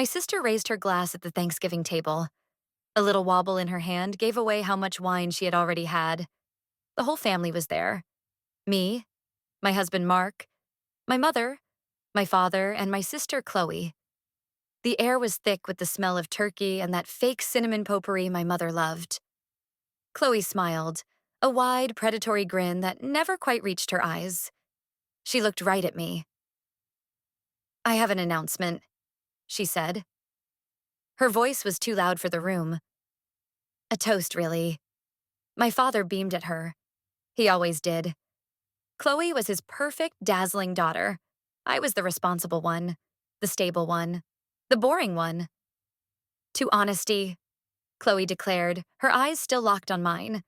My sister raised her glass at the Thanksgiving table. A little wobble in her hand gave away how much wine she had already had. The whole family was there. Me, my husband Mark, my mother, my father, and my sister Chloe. The air was thick with the smell of turkey and that fake cinnamon potpourri my mother loved. Chloe smiled, a wide, predatory grin that never quite reached her eyes. She looked right at me. "I have an announcement," she said. Her voice was too loud for the room. A toast, really. My father beamed at her. He always did. Chloe was his perfect, dazzling daughter. I was the responsible one, the stable one, the boring one. "To honesty," Chloe declared, her eyes still locked on mine.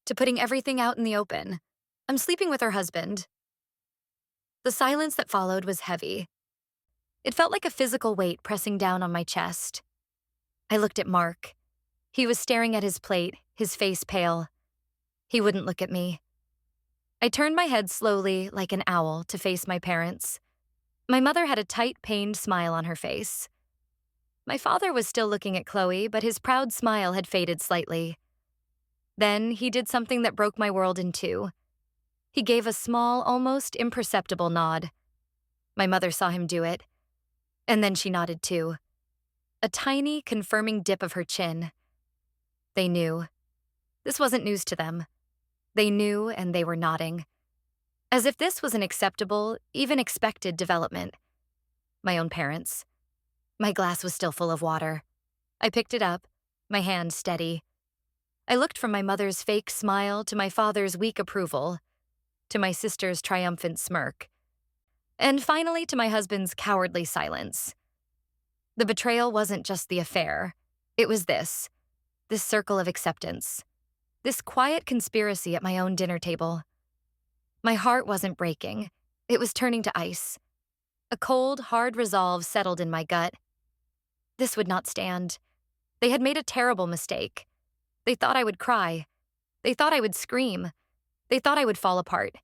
"To putting everything out in the open. I'm sleeping with her husband." The silence that followed was heavy. It felt like a physical weight pressing down on my chest. I looked at Mark. He was staring at his plate, his face pale. He wouldn't look at me. I turned my head slowly, like an owl, to face my parents. My mother had a tight, pained smile on her face. My father was still looking at Chloe, but his proud smile had faded slightly. Then he did something that broke my world in two. He gave a small, almost imperceptible nod. My mother saw him do it, and then she nodded too. A tiny, confirming dip of her chin. They knew. This wasn't news to them. They knew, and they were nodding. As if this was an acceptable, even expected development. My own parents. My glass was still full of water. I picked it up, my hand steady. I looked from my mother's fake smile to my father's weak approval, to my sister's triumphant smirk, and finally to my husband's cowardly silence. The betrayal wasn't just the affair. It was this circle of acceptance, this quiet conspiracy at my own dinner table. My heart wasn't breaking. It was turning to ice. A cold, hard resolve settled in my gut. This would not stand. They had made a terrible mistake. They thought I would cry. They thought I would scream. They thought I would fall apart.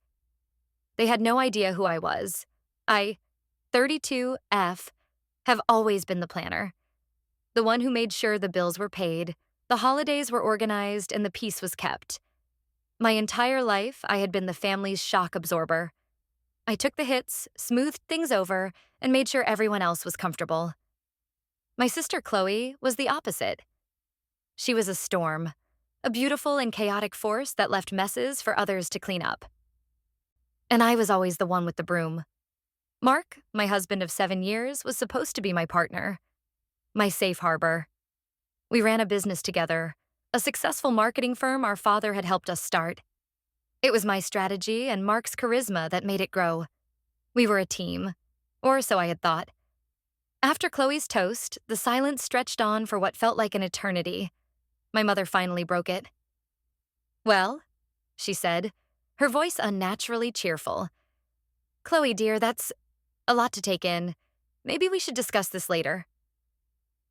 They had no idea who I was. I, 32F, have always been the planner. The one who made sure the bills were paid, the holidays were organized, and the peace was kept. My entire life, I had been the family's shock absorber. I took the hits, smoothed things over, and made sure everyone else was comfortable. My sister Chloe was the opposite. She was a storm, a beautiful and chaotic force that left messes for others to clean up. And I was always the one with the broom. Mark, my husband of 7 years, was supposed to be my partner, my safe harbor. We ran a business together, a successful marketing firm our father had helped us start. It was my strategy and Mark's charisma that made it grow. We were a team, or so I had thought. After Chloe's toast, the silence stretched on for what felt like an eternity. My mother finally broke it. "Well," she said, her voice unnaturally cheerful. "Chloe, dear, that's a lot to take in. Maybe we should discuss this later."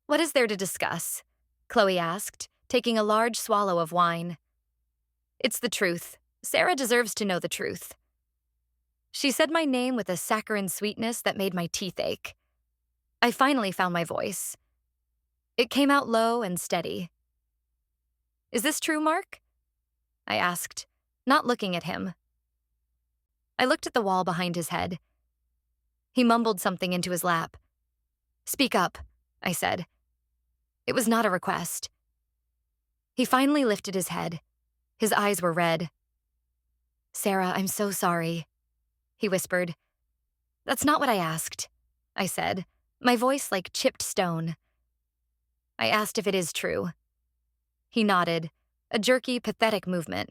"What is there to discuss?" Chloe asked, taking a large swallow of wine. "It's the truth. Sarah deserves to know the truth." She said my name with a saccharine sweetness that made my teeth ache. I finally found my voice. It came out low and steady. "Is this true, Mark?" I asked, not looking at him. I looked at the wall behind his head. He mumbled something into his lap. "Speak up," I said. It was not a request. He finally lifted his head. His eyes were red. "Sarah, I'm so sorry," he whispered. "That's not what I asked," I said, my voice like chipped stone. "I asked if it is true." He nodded, a jerky, pathetic movement.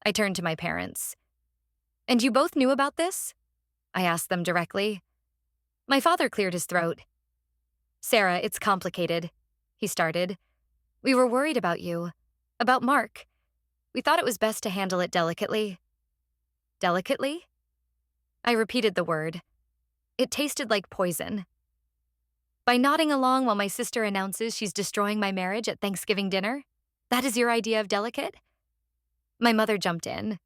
I turned to my parents. "And you both knew about this?" I asked them directly. My father cleared his throat. "Sarah, it's complicated," he started. "We were worried about you, about Mark. We thought it was best to handle it delicately." "Delicately?" I repeated the word. It tasted like poison. "By nodding along while my sister announces she's destroying my marriage at Thanksgiving dinner? That is your idea of delicate?" My mother jumped in.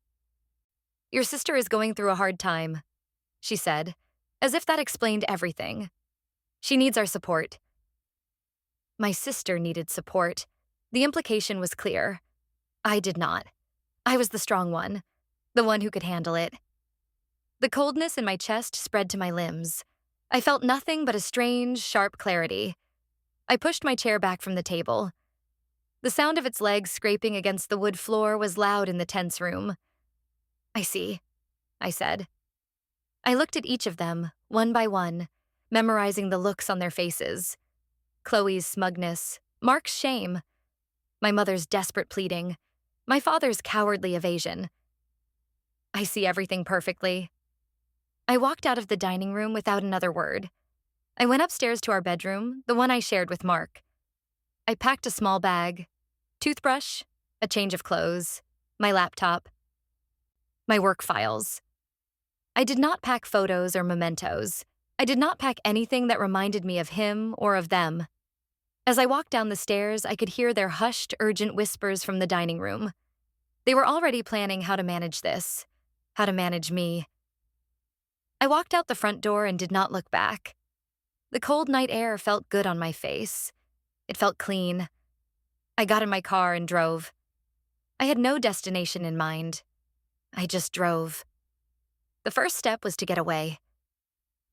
"Your sister is going through a hard time," she said, as if that explained everything. "She needs our support. My sister needed support. The implication was clear. I did not. I was the strong one, the one who could handle it. The coldness in my chest spread to my limbs. I felt nothing but a strange, sharp clarity. I pushed my chair back from the table. The sound of its legs scraping against the wood floor was loud in the tense room. I see, I said. I looked at each of them, one by one, memorizing the looks on their faces. Chloe's smugness, Mark's shame, my mother's desperate pleading, my father's cowardly evasion. I see everything perfectly. I walked out of the dining room without another word. I went upstairs to our bedroom, the one I shared with Mark. I packed a small bag, toothbrush, a change of clothes, my laptop, my work files. I did not pack photos or mementos. I did not pack anything that reminded me of him or of them. As I walked down the stairs, I could hear their hushed, urgent whispers from the dining room. They were already planning how to manage this, how to manage me. I walked out the front door and did not look back. The cold night air felt good on my face. It felt clean. I got in my car and drove. I had no destination in mind. I just drove. The first step was to get away.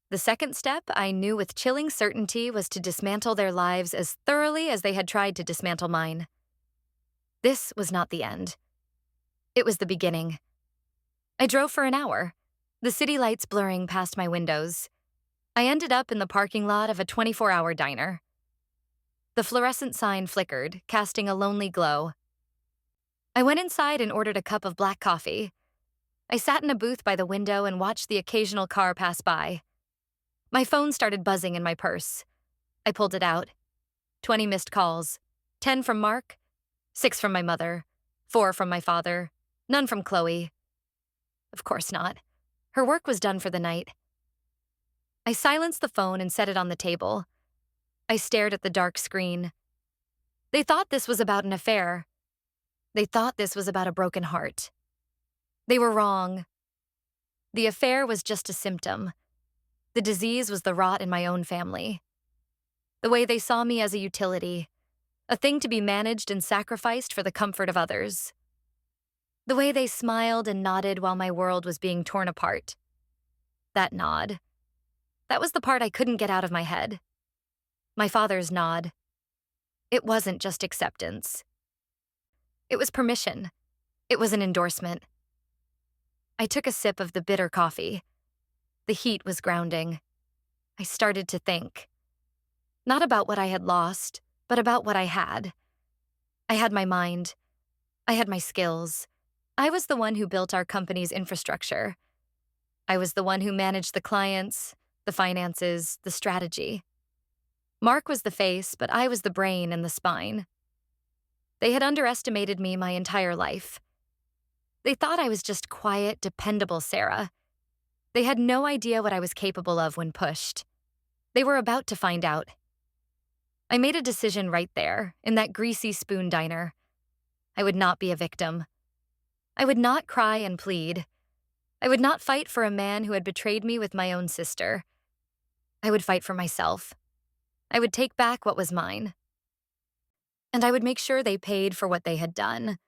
The second step, I knew with chilling certainty, was to dismantle their lives as thoroughly as they had tried to dismantle mine. This was not the end. It was the beginning. I drove for an hour, the city lights blurring past my windows. I ended up in the parking lot of a 24-hour diner. The fluorescent sign flickered, casting a lonely glow. I went inside and ordered a cup of black coffee. I sat in a booth by the window and watched the occasional car pass by. My phone started buzzing in my purse. I pulled it out. 20 missed calls. 10 from Mark, 6 from my mother, 4 from my father, none from Chloe. Of course not. Her work was done for the night. I silenced the phone and set it on the table. I stared at the dark screen. They thought this was about an affair. They thought this was about a broken heart. They were wrong. The affair was just a symptom. The disease was the rot in my own family. The way they saw me as a utility, a thing to be managed and sacrificed for the comfort of others. The way they smiled and nodded while my world was being torn apart. That nod. That was the part I couldn't get out of my head. My father's nod. It wasn't just acceptance. It was permission. It was an endorsement. I took a sip of the bitter coffee. The heat was grounding. I started to think. Not about what I had lost, but about what I had. I had my mind. I had my skills. I was the one who built our company's infrastructure. I was the one who managed the clients, the finances, the strategy. Mark was the face, but I was the brain and the spine. They had underestimated me my entire life. They thought I was just quiet, dependable Sarah. They had no idea what I was capable of when pushed. They were about to find out. I made a decision right there, in that greasy spoon diner. I would not be a victim. I would not cry and plead. I would not fight for a man who had betrayed me with my own sister. I would fight for myself. I would take back what was mine. And I would make sure they paid for what they had done,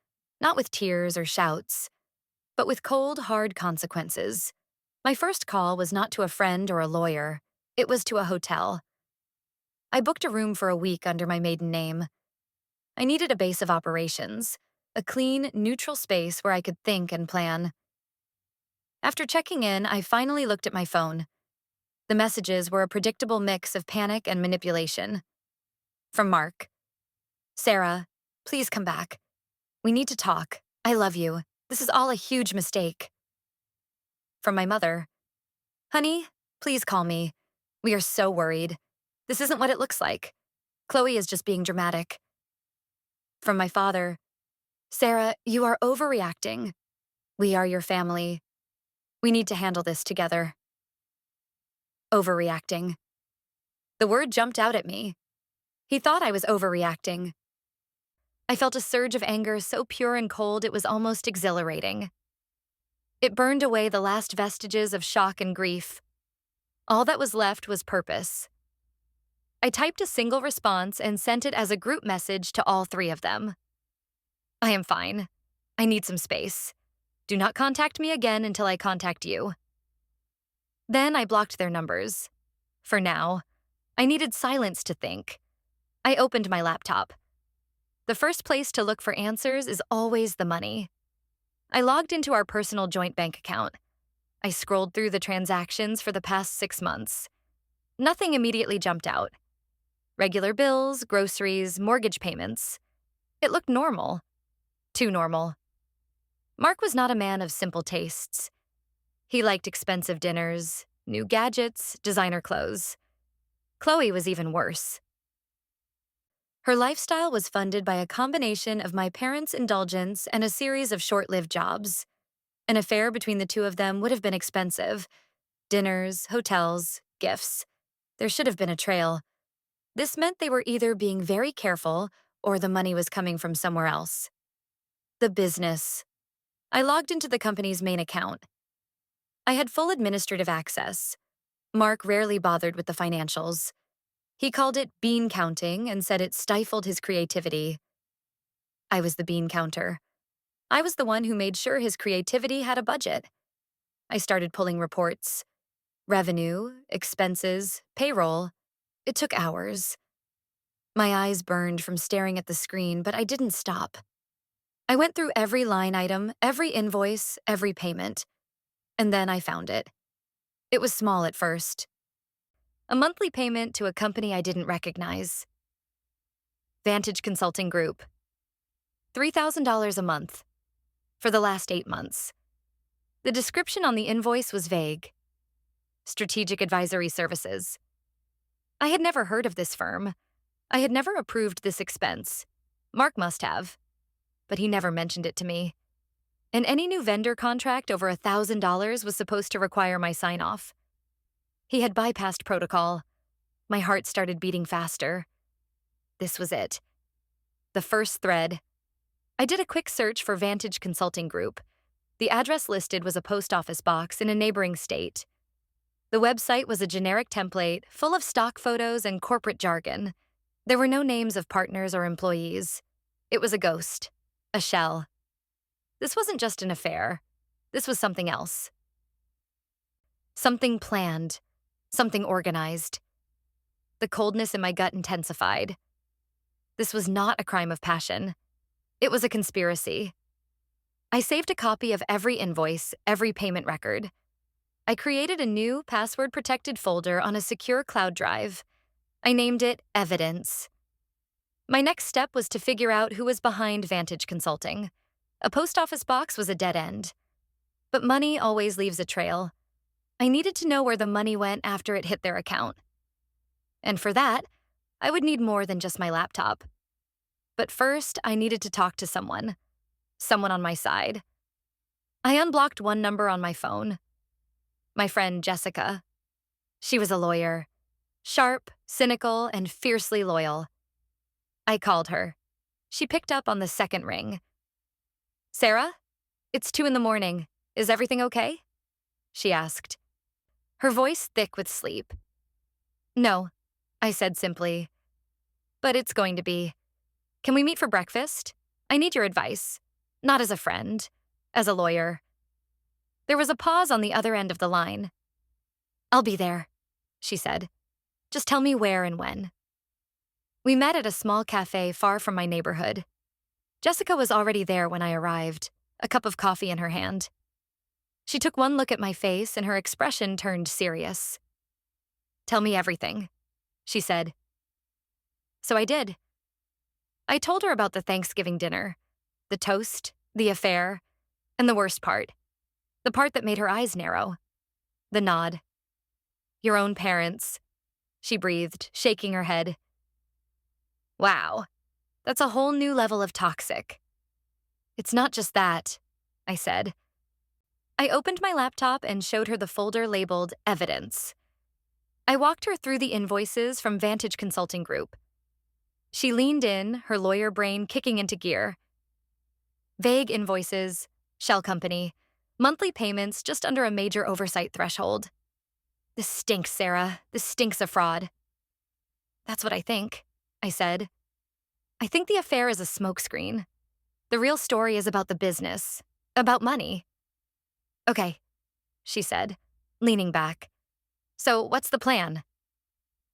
not with tears or shouts, but with cold, hard consequences. My first call was not to a friend or a lawyer. It was to a hotel. I booked a room for a week under my maiden name. I needed a base of operations, a clean, neutral space where I could think and plan. After checking in, I finally looked at my phone. The messages were a predictable mix of panic and manipulation. From Mark. Sarah, please come back. We need to talk. I love you. This is all a huge mistake. From my mother. Honey, please call me. We are so worried. This isn't what it looks like. Chloe is just being dramatic. From my father. Sarah, you are overreacting. We are your family. We need to handle this together. Overreacting. The word jumped out at me. He thought I was overreacting. I felt a surge of anger so pure and cold it was almost exhilarating. It burned away the last vestiges of shock and grief. All that was left was purpose. I typed a single response and sent it as a group message to all three of them. I am fine. I need some space. Do not contact me again until I contact you. Then I blocked their numbers. For now, I needed silence to think. I opened my laptop. The first place to look for answers is always the money. I logged into our personal joint bank account. I scrolled through the transactions for the past 6 months. Nothing immediately jumped out. Regular bills, groceries, mortgage payments. It looked normal. Too normal. Mark was not a man of simple tastes. He liked expensive dinners, new gadgets, designer clothes. Chloe was even worse. Her lifestyle was funded by a combination of my parents' indulgence and a series of short-lived jobs. An affair between the two of them would have been expensive. Dinners, hotels, gifts. There should have been a trail. This meant they were either being very careful or the money was coming from somewhere else. The business. I logged into the company's main account. I had full administrative access. Mark rarely bothered with the financials. He called it bean counting and said it stifled his creativity. I was the bean counter. I was the one who made sure his creativity had a budget. I started pulling reports. Revenue, expenses, payroll. It took hours. My eyes burned from staring at the screen, but I didn't stop. I went through every line item, every invoice, every payment. And then I found it. It was small at first. A monthly payment to a company I didn't recognize. Vantage Consulting Group. $3,000 a month. For the last 8 months. The description on the invoice was vague. Strategic Advisory Services. I had never heard of this firm. I had never approved this expense. Mark must have. But he never mentioned it to me. And any new vendor contract over $1,000 was supposed to require my sign-off. He had bypassed protocol. My heart started beating faster. This was it. The first thread. I did a quick search for Vantage Consulting Group. The address listed was a post office box in a neighboring state. The website was a generic template full of stock photos and corporate jargon. There were no names of partners or employees. It was a ghost, a shell. This wasn't just an affair. This was something else. Something planned, something organized. The coldness in my gut intensified. This was not a crime of passion. It was a conspiracy. I saved a copy of every invoice, every payment record. I created a new password-protected folder on a secure cloud drive. I named it Evidence. My next step was to figure out who was behind Vantage Consulting. A post office box was a dead end. But money always leaves a trail. I needed to know where the money went after it hit their account. And for that, I would need more than just my laptop. But first, I needed to talk to someone. Someone on my side. I unblocked one number on my phone. My friend Jessica. She was a lawyer. Sharp, cynical, and fiercely loyal. I called her. She picked up on the second ring. "Sarah? It's 2 a.m. Is everything okay?" she asked. Her voice thick with sleep. "No," I said simply. "But it's going to be. Can we meet for breakfast? I need your advice. Not as a friend, as a lawyer." There was a pause on the other end of the line. "I'll be there," she said. "Just tell me where and when." We met at a small cafe far from my neighborhood. Jessica was already there when I arrived, a cup of coffee in her hand. She took one look at my face and her expression turned serious. "Tell me everything," she said. So I did. I told her about the Thanksgiving dinner, the toast, the affair, and the worst part, the part that made her eyes narrow, the nod. "Your own parents," she breathed, shaking her head. Wow, that's a whole new level of toxic. "It's not just that," I said. I opened my laptop and showed her the folder labeled Evidence. I walked her through the invoices from Vantage Consulting Group. She leaned in, her lawyer brain kicking into gear. Vague invoices, shell company, monthly payments just under a major oversight threshold. "This stinks, Sarah. This stinks of fraud." That's what I think, I said. I think the affair is a smokescreen. The real story is about the business, about money. Okay, she said, leaning back. So what's the plan?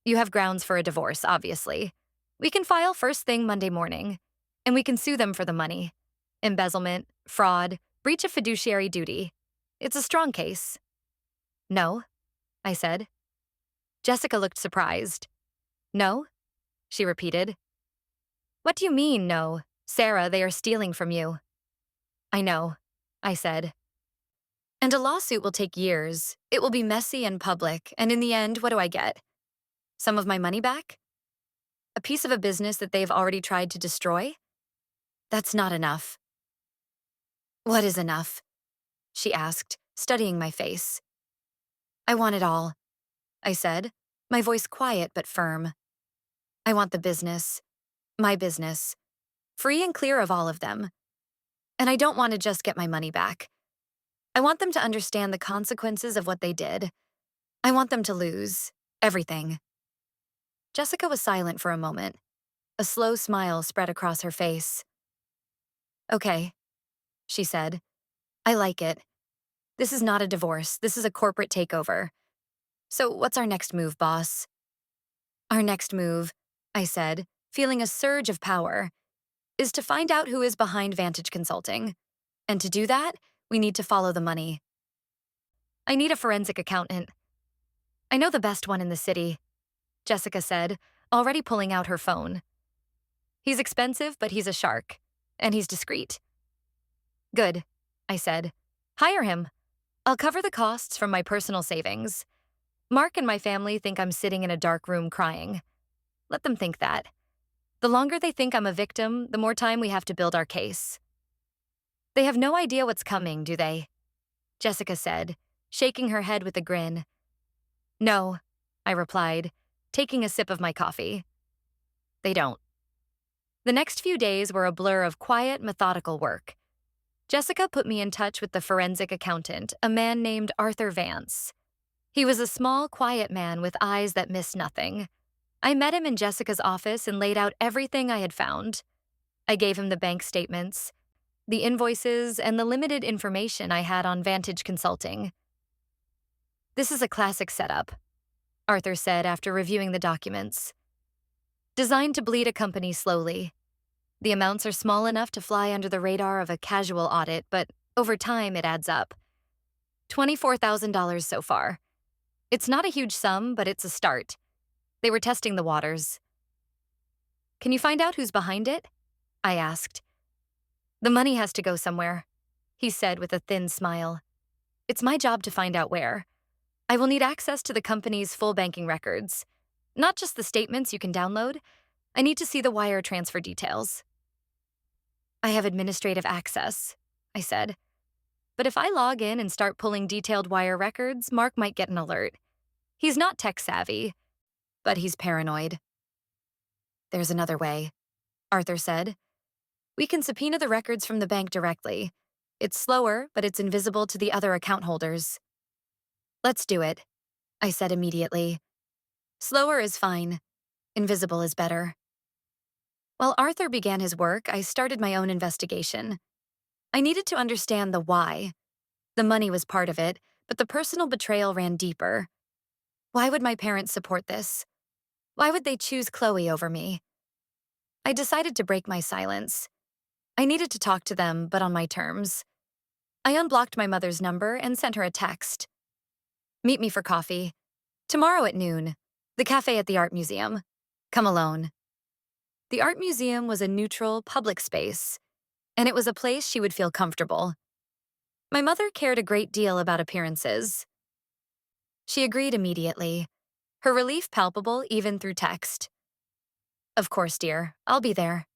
You have grounds for a divorce, obviously. We can file first thing Monday morning, and we can sue them for the money. Embezzlement, fraud, breach of fiduciary duty. It's a strong case. No, I said. Jessica looked surprised. No? She repeated. What do you mean, no? Sarah, they are stealing from you. I know, I said. And a lawsuit will take years. It will be messy and public, and in the end, what do I get? Some of my money back? A piece of a business that they've already tried to destroy? That's not enough. What is enough? She asked, studying my face. I want it all, I said, my voice quiet but firm. I want the business, my business, free and clear of all of them. And I don't want to just get my money back. I want them to understand the consequences of what they did. I want them to lose everything. Jessica was silent for a moment. A slow smile spread across her face. Okay, she said. I like it. This is not a divorce. This is a corporate takeover. So what's our next move, boss? Our next move, I said, feeling a surge of power, is to find out who is behind Vantage Consulting. And to do that, we need to follow the money. I need a forensic accountant. I know the best one in the city, Jessica said, already pulling out her phone. He's expensive, but he's a shark. And he's discreet. Good, I said. Hire him. I'll cover the costs from my personal savings. Mark and my family think I'm sitting in a dark room crying. Let them think that. The longer they think I'm a victim, the more time we have to build our case. They have no idea what's coming, do they? Jessica said, shaking her head with a grin. No, I replied, taking a sip of my coffee. They don't. The next few days were a blur of quiet, methodical work. Jessica put me in touch with the forensic accountant, a man named Arthur Vance. He was a small, quiet man with eyes that missed nothing. I met him in Jessica's office and laid out everything I had found. I gave him the bank statements, the invoices, and the limited information I had on Vantage Consulting. This is a classic setup, Arthur said after reviewing the documents. Designed to bleed a company slowly. The amounts are small enough to fly under the radar of a casual audit, but over time it adds up. $24,000 so far. It's not a huge sum, but it's a start. They were testing the waters. Can you find out who's behind it? I asked. The money has to go somewhere, he said with a thin smile. It's my job to find out where. I will need access to the company's full banking records. Not just the statements you can download. I need to see the wire transfer details. I have administrative access, I said. But if I log in and start pulling detailed wire records, Mark might get an alert. He's not tech-savvy, but he's paranoid. There's another way, Arthur said. We can subpoena the records from the bank directly. It's slower, but it's invisible to the other account holders. Let's do it, I said immediately. Slower is fine. Invisible is better. While Arthur began his work, I started my own investigation. I needed to understand the why. The money was part of it, but the personal betrayal ran deeper. Why would my parents support this? Why would they choose Chloe over me? I decided to break my silence. I needed to talk to them, but on my terms. I unblocked my mother's number and sent her a text. Meet me for coffee. Tomorrow at noon. The cafe at the art museum. Come alone. The art museum was a neutral, public space, and it was a place she would feel comfortable. My mother cared a great deal about appearances. She agreed immediately, her relief palpable even through text. Of course, dear, I'll be there.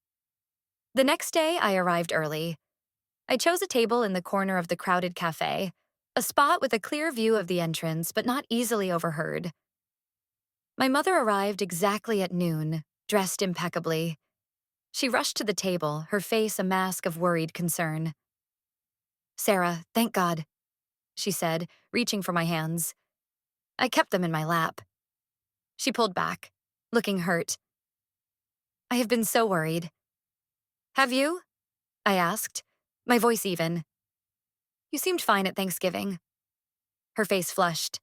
The next day, I arrived early. I chose a table in the corner of the crowded cafe, a spot with a clear view of the entrance, but not easily overheard. My mother arrived exactly at noon, dressed impeccably. She rushed to the table, her face a mask of worried concern. Sarah, thank God, she said, reaching for my hands. I kept them in my lap. She pulled back. looking hurt. I have been so worried. Have you? I asked, my voice even. You seemed fine at Thanksgiving. Her face flushed.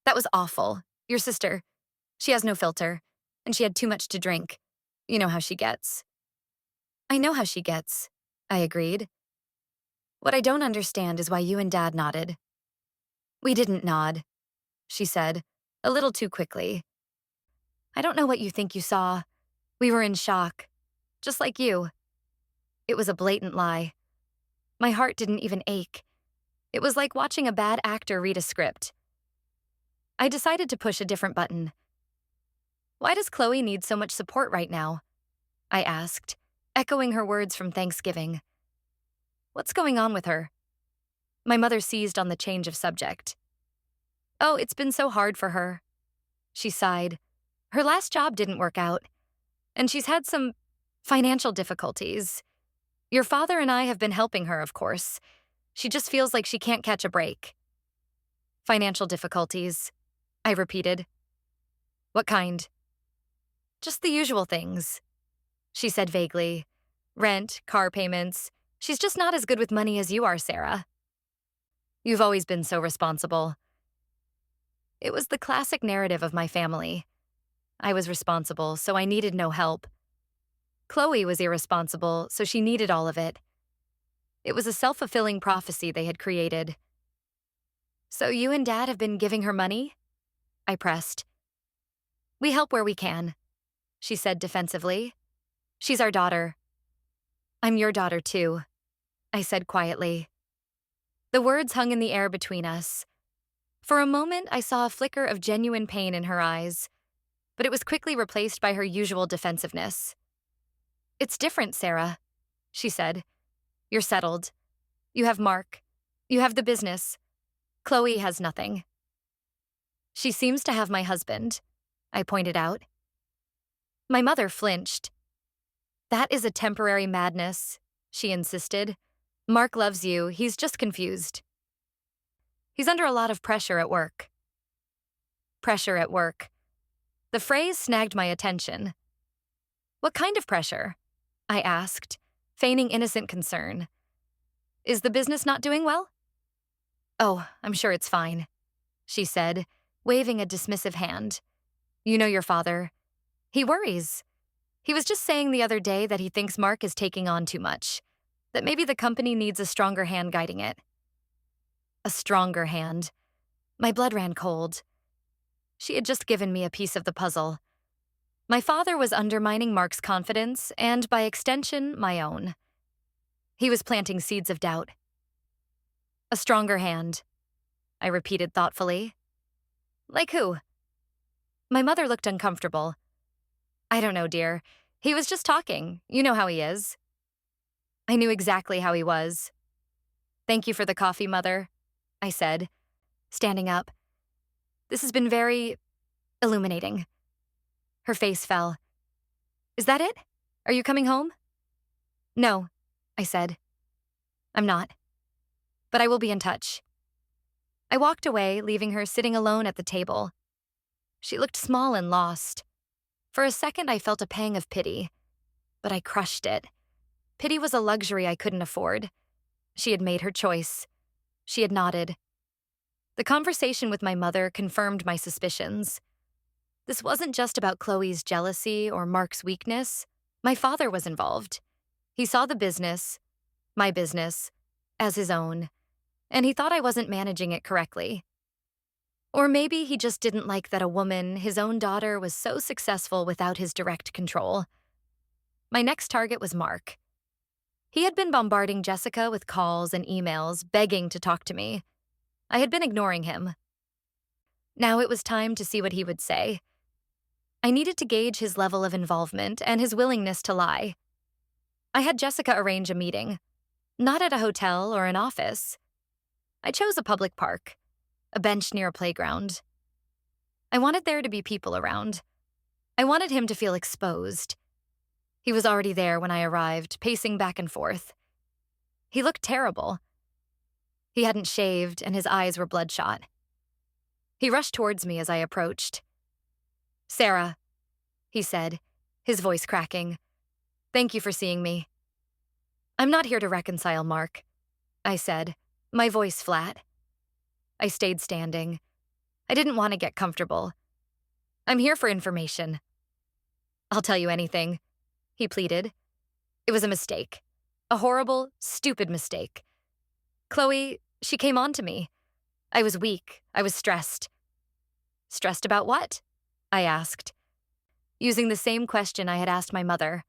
That was awful. Your sister. She has no filter, and she had too much to drink. You know how she gets. I know how she gets, I agreed. What I don't understand is why you and Dad nodded. We didn't nod, she said, a little too quickly. I don't know what you think you saw. We were in shock, just like you. It was a blatant lie. My heart didn't even ache. It was like watching a bad actor read a script. I decided to push a different button. Why does Chloe need so much support right now? I asked, echoing her words from Thanksgiving. What's going on with her? My mother seized on the change of subject. Oh, it's been so hard for her. She sighed. Her last job didn't work out, and she's had some financial difficulties. Your father and I have been helping her, of course. She just feels like she can't catch a break. Financial difficulties, I repeated. What kind? Just the usual things, she said vaguely. Rent, car payments. She's just not as good with money as you are, Sarah. You've always been so responsible. It was the classic narrative of my family. I was responsible, so I needed no help. Chloe was irresponsible, so she needed all of it. It was a self-fulfilling prophecy they had created. So you and Dad have been giving her money? I pressed. We help where we can, she said defensively. She's our daughter. I'm your daughter too, I said quietly. The words hung in the air between us. For a moment, I saw a flicker of genuine pain in her eyes, but it was quickly replaced by her usual defensiveness. It's different, Sarah, she said. You're settled. You have Mark. You have the business. Chloe has nothing. She seems to have my husband, I pointed out. My mother flinched. That is a temporary madness, she insisted. Mark loves you, he's just confused. He's under a lot of pressure at work. Pressure at work. The phrase snagged my attention. What kind of pressure? I asked, feigning innocent concern. Is the business not doing well? Oh, I'm sure it's fine, she said, waving a dismissive hand. You know your father. He worries. He was just saying the other day that he thinks Mark is taking on too much, that maybe the company needs a stronger hand guiding it. A stronger hand. My blood ran cold. She had just given me a piece of the puzzle. My father was undermining Mark's confidence and, by extension, my own. He was planting seeds of doubt. A stronger hand, I repeated thoughtfully. Like who? My mother looked uncomfortable. I don't know, dear. He was just talking. You know how he is. I knew exactly how he was. Thank you for the coffee, Mother, I said, standing up. This has been very illuminating. Her face fell. Is that it? Are you coming home? No, I said. I'm not. But I will be in touch. I walked away, leaving her sitting alone at the table. She looked small and lost. For a second, I felt a pang of pity, but I crushed it. Pity was a luxury I couldn't afford. She had made her choice. She had nodded. The conversation with my mother confirmed my suspicions. This wasn't just about Chloe's jealousy or Mark's weakness. My father was involved. He saw the business, my business, as his own, and he thought I wasn't managing it correctly. Or maybe he just didn't like that a woman, his own daughter, was so successful without his direct control. My next target was Mark. He had been bombarding Jessica with calls and emails, begging to talk to me. I had been ignoring him. Now it was time to see what he would say. I needed to gauge his level of involvement and his willingness to lie. I had Jessica arrange a meeting, not at a hotel or an office. I chose a public park, a bench near a playground. I wanted there to be people around. I wanted him to feel exposed. He was already there when I arrived, pacing back and forth. He looked terrible. He hadn't shaved, and his eyes were bloodshot. He rushed towards me as I approached. Sarah, he said, his voice cracking. Thank you for seeing me. I'm not here to reconcile, Mark, I said, my voice flat. I stayed standing. I didn't want to get comfortable. I'm here for information. I'll tell you anything, he pleaded. It was a mistake. A horrible, stupid mistake. Chloe, she came on to me. I was weak. I was stressed. Stressed about what? I asked, using the same question I had asked my mother.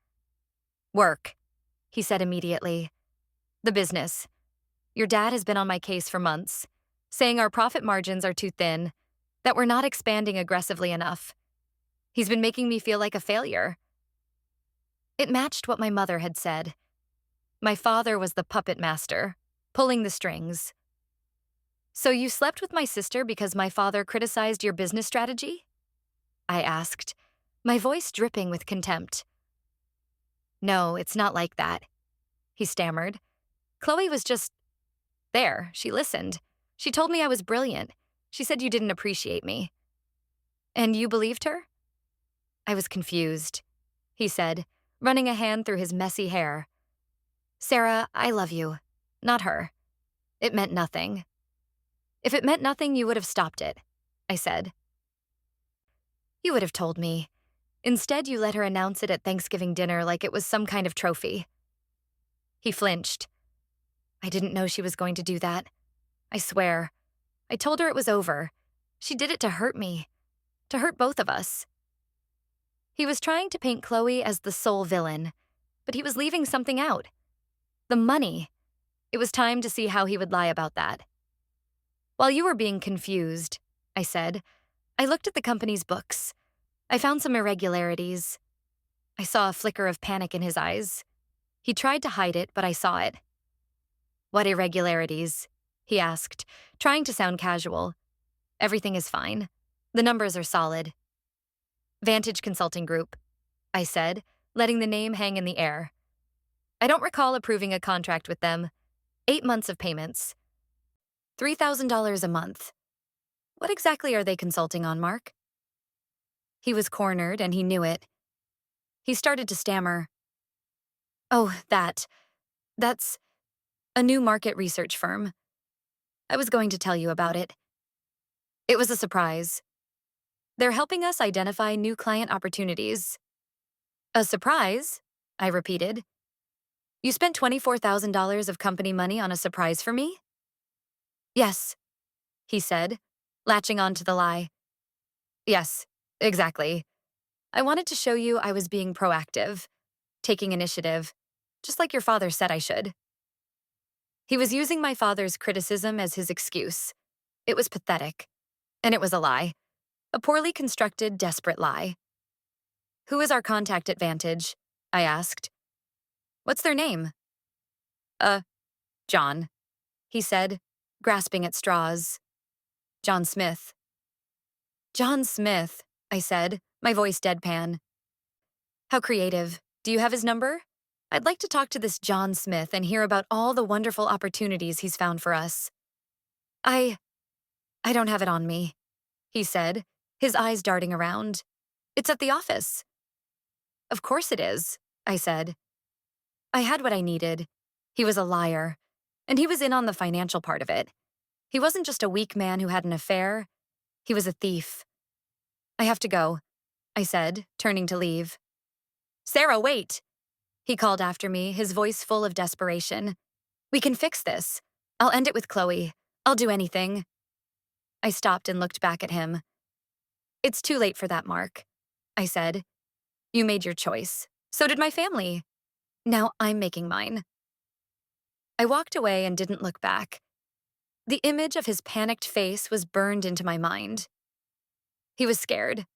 Work, he said immediately. The business. Your dad has been on my case for months, saying our profit margins are too thin, that we're not expanding aggressively enough. He's been making me feel like a failure. It matched what my mother had said. My father was the puppet master, pulling the strings. So you slept with my sister because my father criticized your business strategy? I asked, my voice dripping with contempt. No, it's not like that, he stammered. Chloe was just there. She listened. She told me I was brilliant. She said you didn't appreciate me. And you believed her? I was confused, he said, running a hand through his messy hair. Sarah, I love you, not her. It meant nothing. If it meant nothing, you would have stopped it, I said. You would have told me. Instead, you let her announce it at Thanksgiving dinner like it was some kind of trophy. He flinched. I didn't know she was going to do that. I swear. I told her it was over. She did it to hurt me. To hurt both of us. He was trying to paint Chloe as the sole villain, but he was leaving something out. The money. It was time to see how he would lie about that. While you were being confused, I said, I looked at the company's books. I found some irregularities. I saw a flicker of panic in his eyes. He tried to hide it, but I saw it. What irregularities? He asked, trying to sound casual. Everything is fine. The numbers are solid. Vantage Consulting Group, I said, letting the name hang in the air. I don't recall approving a contract with them. 8 months of payments. $3,000 a month. What exactly are they consulting on, Mark? He was cornered, and he knew it. He started to stammer. Oh, that's a new market research firm. I was going to tell you about it. It was a surprise. They're helping us identify new client opportunities. A surprise? I repeated. You spent $24,000 of company money on a surprise for me? Yes, he said, latching on to the lie. Yes, exactly. I wanted to show you I was being proactive, taking initiative, just like your father said I should. He was using my father's criticism as his excuse. It was pathetic. And it was a lie. A poorly constructed, desperate lie. Who is our contact at Vantage? I asked. What's their name? John, he said, grasping at straws. John Smith. John Smith, I said, my voice deadpan. How creative. Do you have his number? I'd like to talk to this John Smith and hear about all the wonderful opportunities he's found for us. I don't have it on me, he said, his eyes darting around. It's at the office. Of course it is, I said. I had what I needed. He was a liar, and he was in on the financial part of it. He wasn't just a weak man who had an affair. He was a thief. I have to go, I said, turning to leave. Sarah, wait, he called after me, his voice full of desperation. We can fix this. I'll end it with Chloe. I'll do anything. I stopped and looked back at him. It's too late for that, Mark, I said. You made your choice. So did my family. Now I'm making mine. I walked away and didn't look back. The image of his panicked face was burned into my mind. He was scared.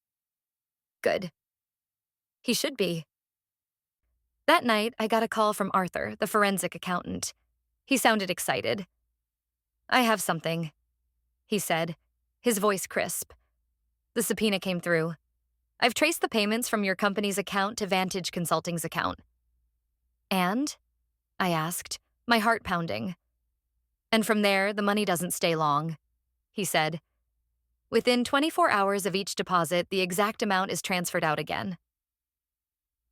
Good. He should be. That night, I got a call from Arthur, the forensic accountant. He sounded excited. I have something, he said, his voice crisp. The subpoena came through. I've traced the payments from your company's account to Vantage Consulting's account. And? I asked, my heart pounding. And from there, the money doesn't stay long, he said. Within 24 hours of each deposit, the exact amount is transferred out again.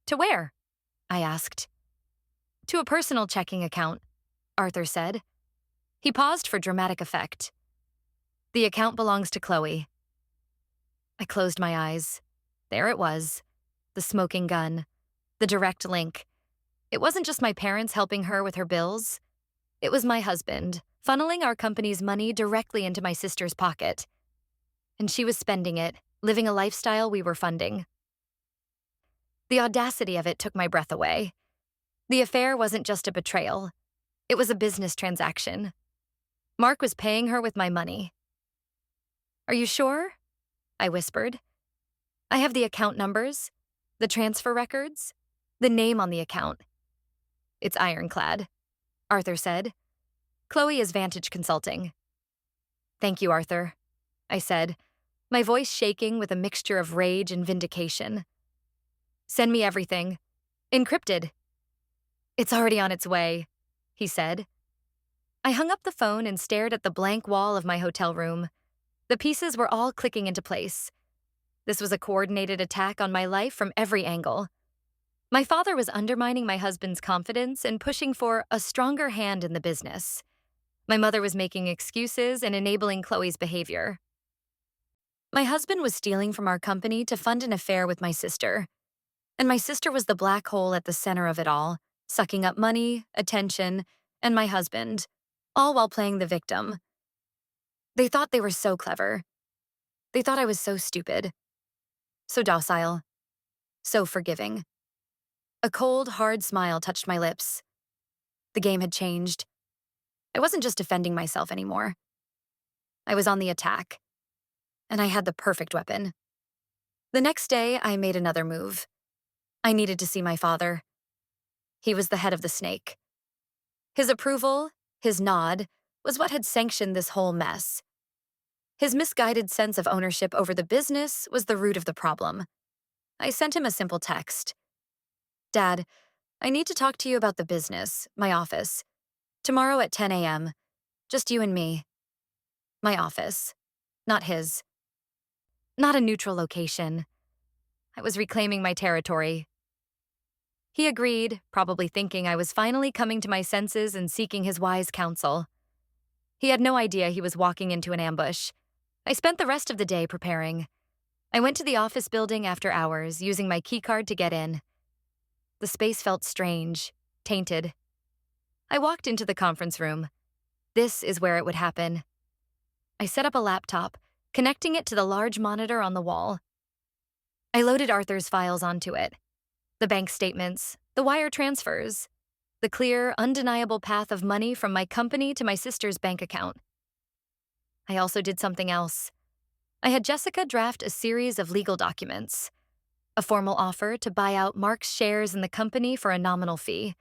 To where? I asked. To a personal checking account, Arthur said. He paused for dramatic effect. The account belongs to Chloe. I closed my eyes. There it was. The smoking gun. The direct link. It wasn't just my parents helping her with her bills. It was my husband, funneling our company's money directly into my sister's pocket. And she was spending it, living a lifestyle we were funding. The audacity of it took my breath away. The affair wasn't just a betrayal. It was a business transaction. Mark was paying her with my money. Are you sure? I whispered. I have the account numbers, the transfer records, the name on the account. It's ironclad, Arthur said. Chloe is Vantage Consulting. Thank you, Arthur, I said, my voice shaking with a mixture of rage and vindication. Send me everything. Encrypted. It's already on its way, he said. I hung up the phone and stared at the blank wall of my hotel room. The pieces were all clicking into place. This was a coordinated attack on my life from every angle. My father was undermining my husband's confidence and pushing for a stronger hand in the business. My mother was making excuses and enabling Chloe's behavior. My husband was stealing from our company to fund an affair with my sister. And my sister was the black hole at the center of it all, sucking up money, attention, and my husband, all while playing the victim. They thought they were so clever. They thought I was so stupid, so docile, so forgiving. A cold, hard smile touched my lips. The game had changed. I wasn't just defending myself anymore. I was on the attack, and I had the perfect weapon. The next day, I made another move. I needed to see my father. He was the head of the snake. His approval, his nod, was what had sanctioned this whole mess. His misguided sense of ownership over the business was the root of the problem. I sent him a simple text. Dad, I need to talk to you about the business, my office. Tomorrow at 10 a.m. Just you and me. My office, not his. Not a neutral location. I was reclaiming my territory. He agreed, probably thinking I was finally coming to my senses and seeking his wise counsel. He had no idea he was walking into an ambush. I spent the rest of the day preparing. I went to the office building after hours, using my keycard to get in. The space felt strange, tainted. I walked into the conference room. This is where it would happen. I set up a laptop, connecting it to the large monitor on the wall. I loaded Arthur's files onto it. The bank statements, the wire transfers, the clear, undeniable path of money from my company to my sister's bank account. I also did something else. I had Jessica draft a series of legal documents. A formal offer to buy out Mark's shares in the company for a nominal fee.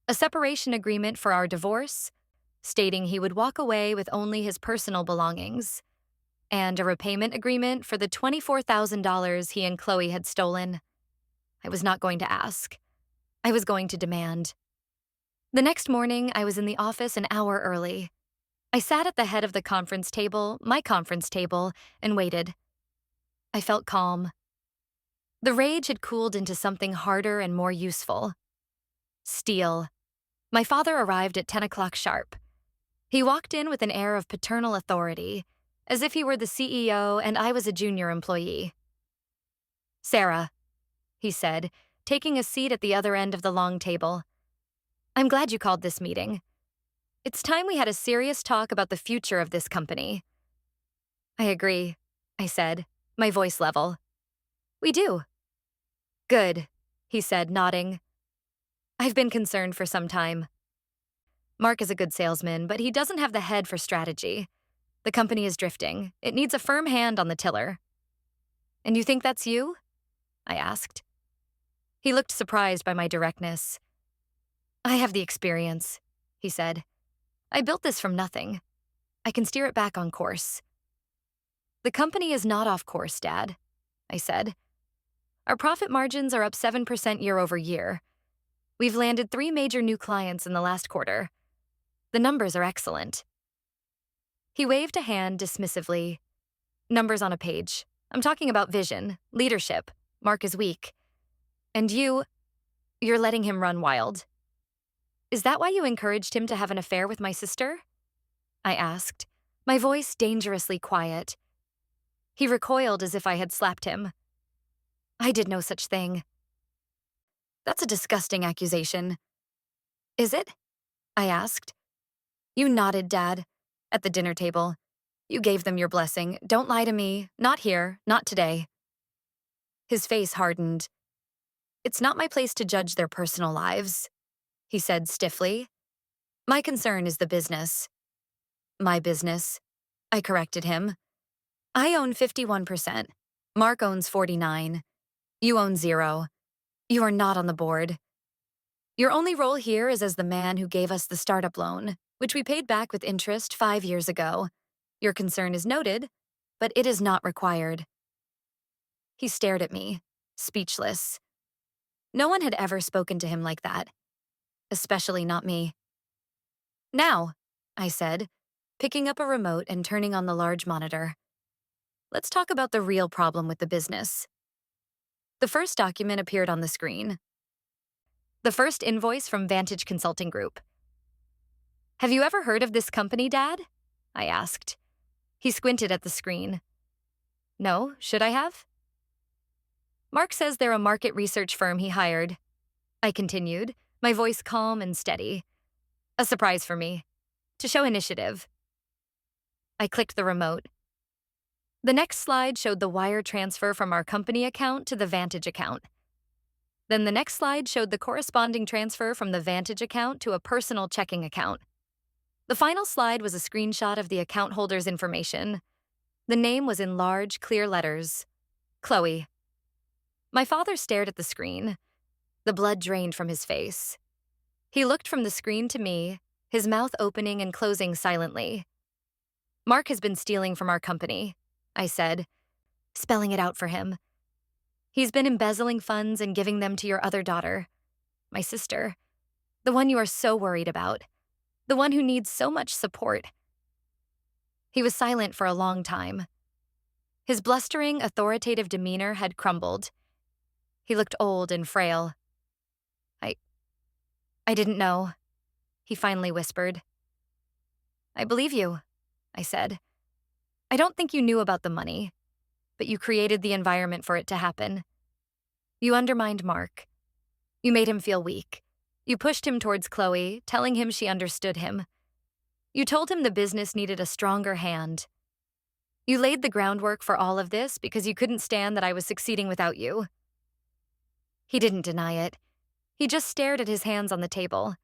A separation agreement for our divorce, stating he would walk away with only his personal belongings. And a repayment agreement for the $24,000 he and Chloe had stolen. I was not going to ask. I was going to demand. The next morning, I was in the office an hour early. I sat at the head of the conference table, my conference table, and waited. I felt calm. The rage had cooled into something harder and more useful. Steel. My father arrived at 10 o'clock sharp. He walked in with an air of paternal authority, as if he were the CEO and I was a junior employee. Sarah, he said, taking a seat at the other end of the long table. I'm glad you called this meeting. It's time we had a serious talk about the future of this company. I agree, I said, my voice level. We do. Good, he said, nodding. I've been concerned for some time. Mark is a good salesman, but he doesn't have the head for strategy. The company is drifting. It needs a firm hand on the tiller. And you think that's you? I asked. He looked surprised by my directness. I have the experience, he said. I built this from nothing. I can steer it back on course. The company is not off course, Dad, I said. Our profit margins are up 7% year over year. We've landed 3 major new clients in the last quarter. The numbers are excellent. He waved a hand dismissively. Numbers on a page. I'm talking about vision, leadership. Mark is weak. And you, You're letting him run wild. Is that why you encouraged him to have an affair with my sister? I asked, my voice dangerously quiet. He recoiled as if I had slapped him. I did no such thing. That's a disgusting accusation. Is it? I asked. You nodded, Dad, at the dinner table. You gave them your blessing. Don't lie to me. Not here. Not today. His face hardened. It's not my place to judge their personal lives, he said stiffly. My concern is the business. My business, I corrected him. I own 51%. Mark owns 49. You own 0. You are not on the board. Your only role here is as the man who gave us the startup loan, which we paid back with interest 5 years ago. Your concern is noted, but it is not required. He stared at me, speechless. No one had ever spoken to him like that, especially not me. Now, I said, picking up a remote and turning on the large monitor. Let's talk about the real problem with the business. The first document appeared on the screen. The first invoice from Vantage Consulting Group. Have you ever heard of this company, Dad? I asked. He squinted at the screen. No, should I have? Mark says they're a market research firm he hired. I continued, my voice calm and steady. A surprise for me. To show initiative. I clicked the remote. The next slide showed the wire transfer from our company account to the Vantage account. Then the next slide showed the corresponding transfer from the Vantage account to a personal checking account. The final slide was a screenshot of the account holder's information. The name was in large, clear letters. Chloe. My father stared at the screen. The blood drained from his face. He looked from the screen to me, his mouth opening and closing silently. Mark has been stealing from our company, I said, spelling it out for him. He's been embezzling funds and giving them to your other daughter, my sister, the one you are so worried about, the one who needs so much support. He was silent for a long time. His blustering, authoritative demeanor had crumbled. He looked old and frail. I didn't know, he finally whispered. I believe you, I said. I don't think you knew about the money, but you created the environment for it to happen. You undermined Mark. You made him feel weak. You pushed him towards Chloe, telling him she understood him. You told him the business needed a stronger hand. You laid the groundwork for all of this because you couldn't stand that I was succeeding without you. He didn't deny it. He just stared at his hands on the table.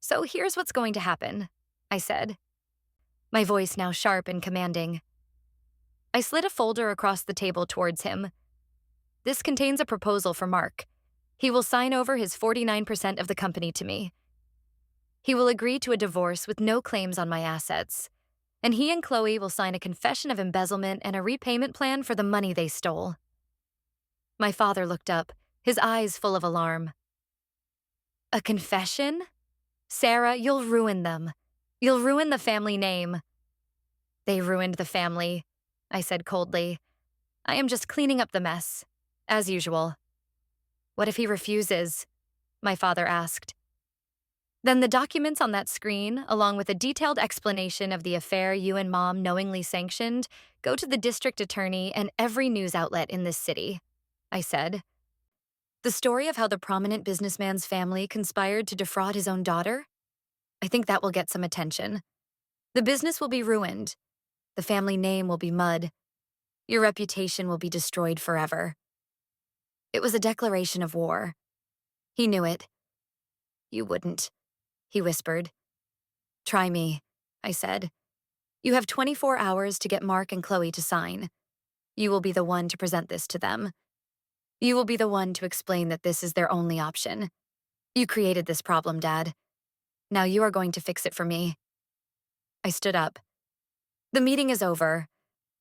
So here's what's going to happen, I said, my voice now sharp and commanding. I slid a folder across the table towards him. This contains a proposal for Mark. He will sign over his 49% of the company to me. He will agree to a divorce with no claims on my assets, and he and Chloe will sign a confession of embezzlement and a repayment plan for the money they stole. My father looked up, his eyes full of alarm. A confession? Sarah, you'll ruin them. You'll ruin the family name. They ruined the family, I said coldly. I am just cleaning up the mess, as usual. What if he refuses? My father asked. Then the documents on that screen, along with a detailed explanation of the affair you and Mom knowingly sanctioned, go to the district attorney and every news outlet in this city, I said. The story of how the prominent businessman's family conspired to defraud his own daughter? I think that will get some attention. The business will be ruined. The family name will be mud. Your reputation will be destroyed forever. It was a declaration of war. He knew it. You wouldn't, he whispered. Try me, I said. You have 24 hours to get Mark and Chloe to sign. You will be the one to present this to them. You will be the one to explain that this is their only option. You created this problem, Dad. Now you are going to fix it for me. I stood up. The meeting is over.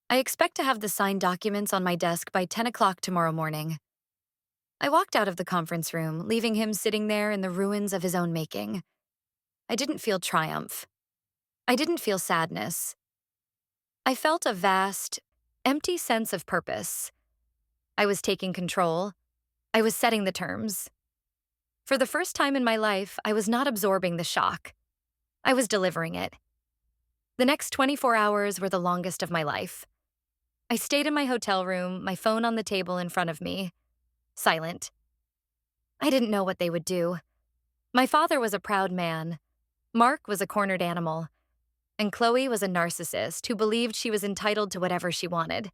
I expect to have the signed documents on my desk by 10 o'clock tomorrow morning. I walked out of the conference room, leaving him sitting there in the ruins of his own making. I didn't feel triumph. I didn't feel sadness. I felt a vast, empty sense of purpose. I was taking control. I was setting the terms. For the first time in my life, I was not absorbing the shock. I was delivering it. The next 24 hours were the longest of my life. I stayed in my hotel room, my phone on the table in front of me, silent. I didn't know what they would do. My father was a proud man. Mark was a cornered animal. And Chloe was a narcissist who believed she was entitled to whatever she wanted.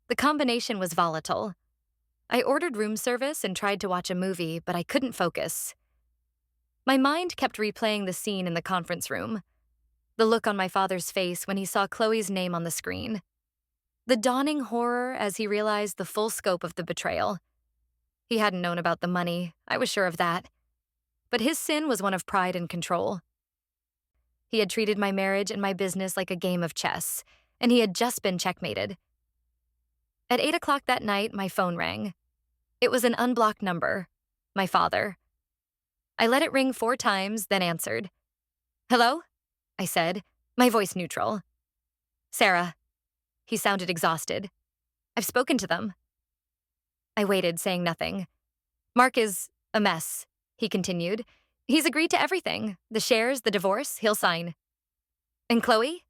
The combination was volatile. I ordered room service and tried to watch a movie, but I couldn't focus. My mind kept replaying the scene in the conference room. The look on my father's face when he saw Chloe's name on the screen. The dawning horror as he realized the full scope of the betrayal. He hadn't known about the money, I was sure of that. But his sin was one of pride and control. He had treated my marriage and my business like a game of chess, and he had just been checkmated. At 8 o'clock that night, my phone rang. It was an unblocked number, my father. I let it ring 4 times, then answered. "Hello?" I said, my voice neutral. "Sarah." He sounded exhausted. "I've spoken to them." I waited, saying nothing. "Mark is a mess," he continued. "He's agreed to everything. The shares, the divorce, he'll sign." "And Chloe?"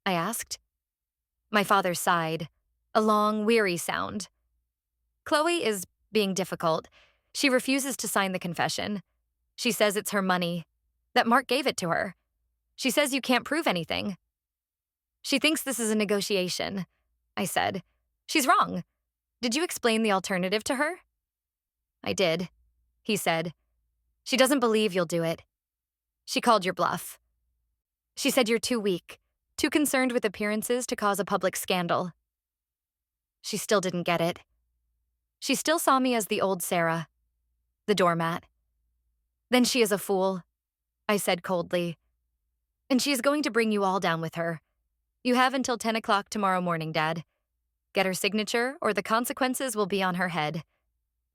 I asked. My father sighed, a long, weary sound. "Chloe is being difficult. She refuses to sign the confession. She says it's her money, that Mark gave it to her. She says you can't prove anything. She thinks this is a negotiation," I said. "She's wrong. Did you explain the alternative to her?" "I did," he said. "She doesn't believe you'll do it. She called your bluff. She said you're too weak, too concerned with appearances to cause a public scandal." She still didn't get it. She still saw me as the old Sarah, the doormat. "Then she is a fool," I said coldly. "And she is going to bring you all down with her. You have until 10 o'clock tomorrow morning, Dad. Get her signature, or the consequences will be on her head.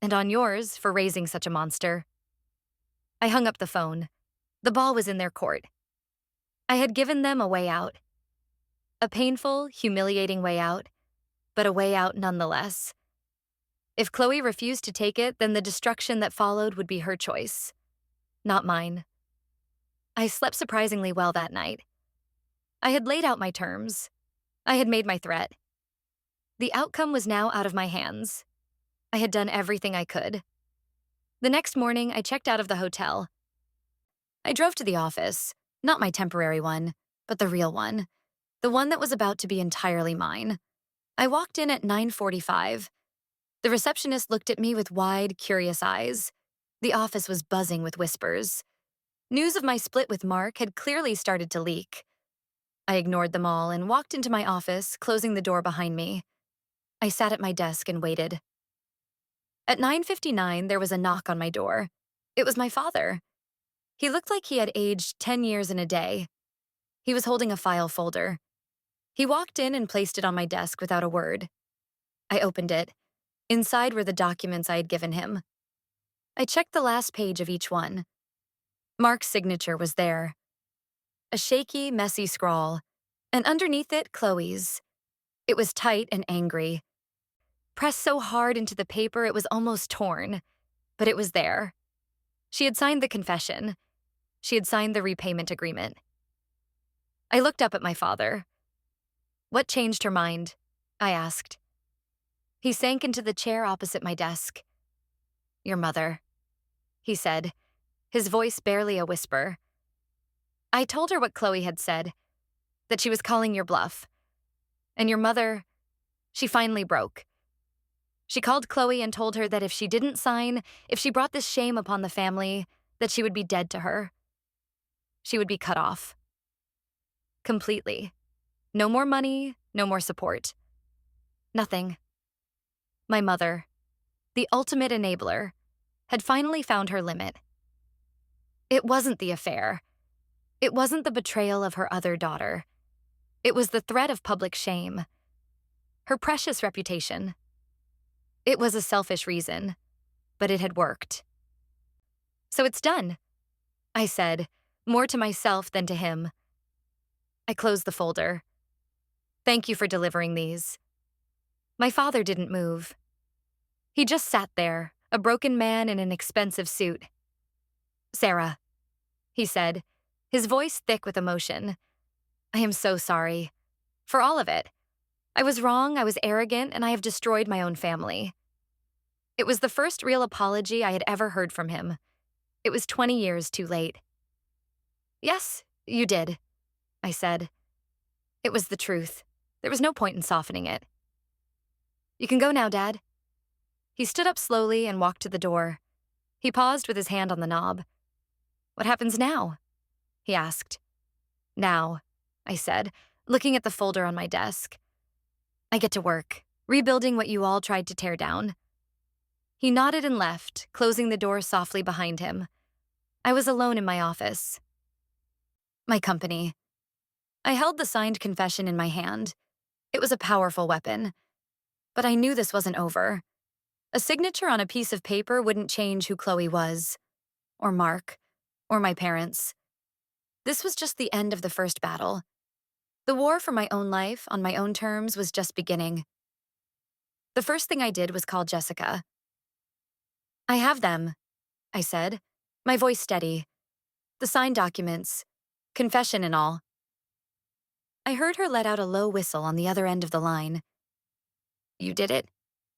And on yours for raising such a monster." I hung up the phone. The ball was in their court. I had given them a way out. A painful, humiliating way out, but a way out nonetheless. If Chloe refused to take it, then the destruction that followed would be her choice, not mine. I slept surprisingly well that night. I had laid out my terms. I had made my threat. The outcome was now out of my hands. I had done everything I could. The next morning, I checked out of the hotel. I drove to the office, not my temporary one, but the real one, the one that was about to be entirely mine. I walked in at 9:45. The receptionist looked at me with wide, curious eyes. The office was buzzing with whispers. News of my split with Mark had clearly started to leak. I ignored them all and walked into my office, closing the door behind me. I sat at my desk and waited. At 9:59, there was a knock on my door. It was my father. He looked like he had aged 10 years in a day. He was holding a file folder. He walked in and placed it on my desk without a word. I opened it. Inside were the documents I had given him. I checked the last page of each one. Mark's signature was there. A shaky, messy scrawl, and underneath it, Chloe's. It was tight and angry. Pressed so hard into the paper it was almost torn, but it was there. She had signed the confession. She had signed the repayment agreement. I looked up at my father. "What changed her mind?" I asked. He sank into the chair opposite my desk. "Your mother," he said, his voice barely a whisper. "I told her what Chloe had said, that she was calling your bluff. And your mother, she finally broke. She called Chloe and told her that if she didn't sign, if she brought this shame upon the family, that she would be dead to her. She would be cut off. Completely. No more money, no more support. Nothing. My mother, the ultimate enabler, had finally found her limit. It wasn't the affair. It wasn't the betrayal of her other daughter. It was the threat of public shame. Her precious reputation. It was a selfish reason, but it had worked. So it's done, I said, more to myself than to him. I closed the folder. Thank you for delivering these. My father didn't move. He just sat there, a broken man in an expensive suit. Sarah, he said, his voice thick with emotion. I am so sorry. For all of it. I was wrong, I was arrogant, and I have destroyed my own family. It was the first real apology I had ever heard from him. It was 20 years too late. Yes, you did, I said. It was the truth. There was no point in softening it. You can go now, Dad. He stood up slowly and walked to the door. He paused with his hand on the knob. What happens now? He asked. Now, I said, looking at the folder on my desk. I get to work, rebuilding what you all tried to tear down. He nodded and left, closing the door softly behind him. I was alone in my office. My company. I held the signed confession in my hand. It was a powerful weapon. But I knew this wasn't over. A signature on a piece of paper wouldn't change who Chloe was, or Mark, or my parents. This was just the end of the first battle. The war for my own life, on my own terms, was just beginning. The first thing I did was call Jessica. I have them, I said, my voice steady. The signed documents, confession and all. I heard her let out a low whistle on the other end of the line. You did it?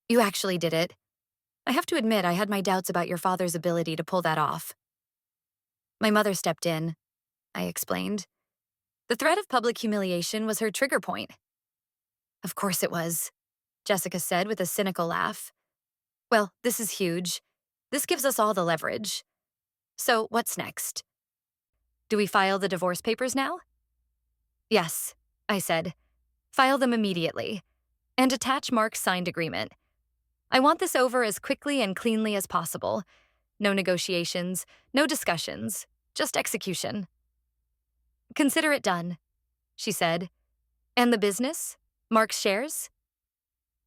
You actually did it. I have to admit I had my doubts about your father's ability to pull that off. My mother stepped in, I explained. The threat of public humiliation was her trigger point. Of course it was, Jessica said with a cynical laugh. Well, this is huge. This gives us all the leverage. So what's next? Do we file the divorce papers now? Yes, I said. File them immediately. And attach Mark's signed agreement. I want this over as quickly and cleanly as possible. No negotiations, no discussions, just execution. Consider it done, she said. And the business? Mark's shares?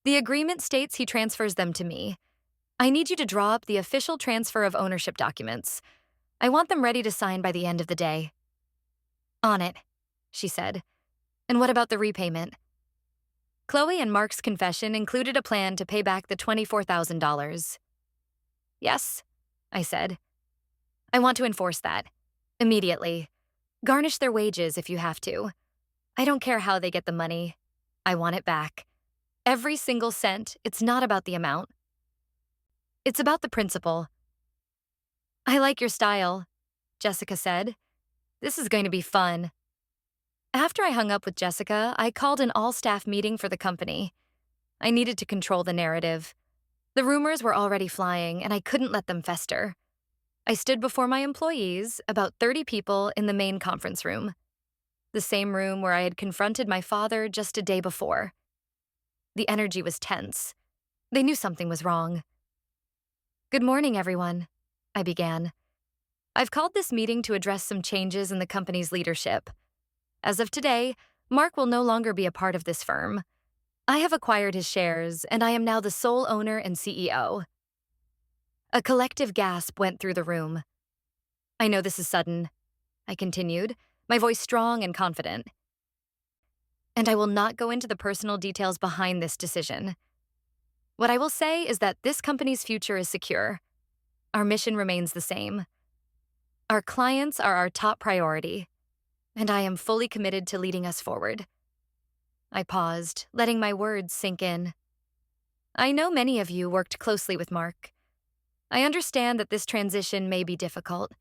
The agreement states he transfers them to me. I need you to draw up the official transfer of ownership documents. I want them ready to sign by the end of the day. On it, she said. And what about the repayment? Chloe and Mark's confession included a plan to pay back the $24,000. Yes, I said. I want to enforce that. Immediately. Garnish their wages if you have to. I don't care how they get the money. I want it back. Every single cent. It's not about the amount. It's about the principle. I like your style, Jessica said. This is going to be fun. After I hung up with Jessica, I called an all-staff meeting for the company. I needed to control the narrative. The rumors were already flying, and I couldn't let them fester. I stood before my employees, about 30 people, in the main conference room. The same room where I had confronted my father just a day before. The energy was tense. They knew something was wrong. Good morning, everyone, I began. I've called this meeting to address some changes in the company's leadership. As of today, Mark will no longer be a part of this firm. I have acquired his shares, and I am now the sole owner and CEO. A collective gasp went through the room. I know this is sudden, I continued, my voice strong and confident. And I will not go into the personal details behind this decision. What I will say is that this company's future is secure. Our mission remains the same. Our clients are our top priority, and I am fully committed to leading us forward. I paused, letting my words sink in. I know many of you worked closely with Mark. I understand that this transition may be difficult,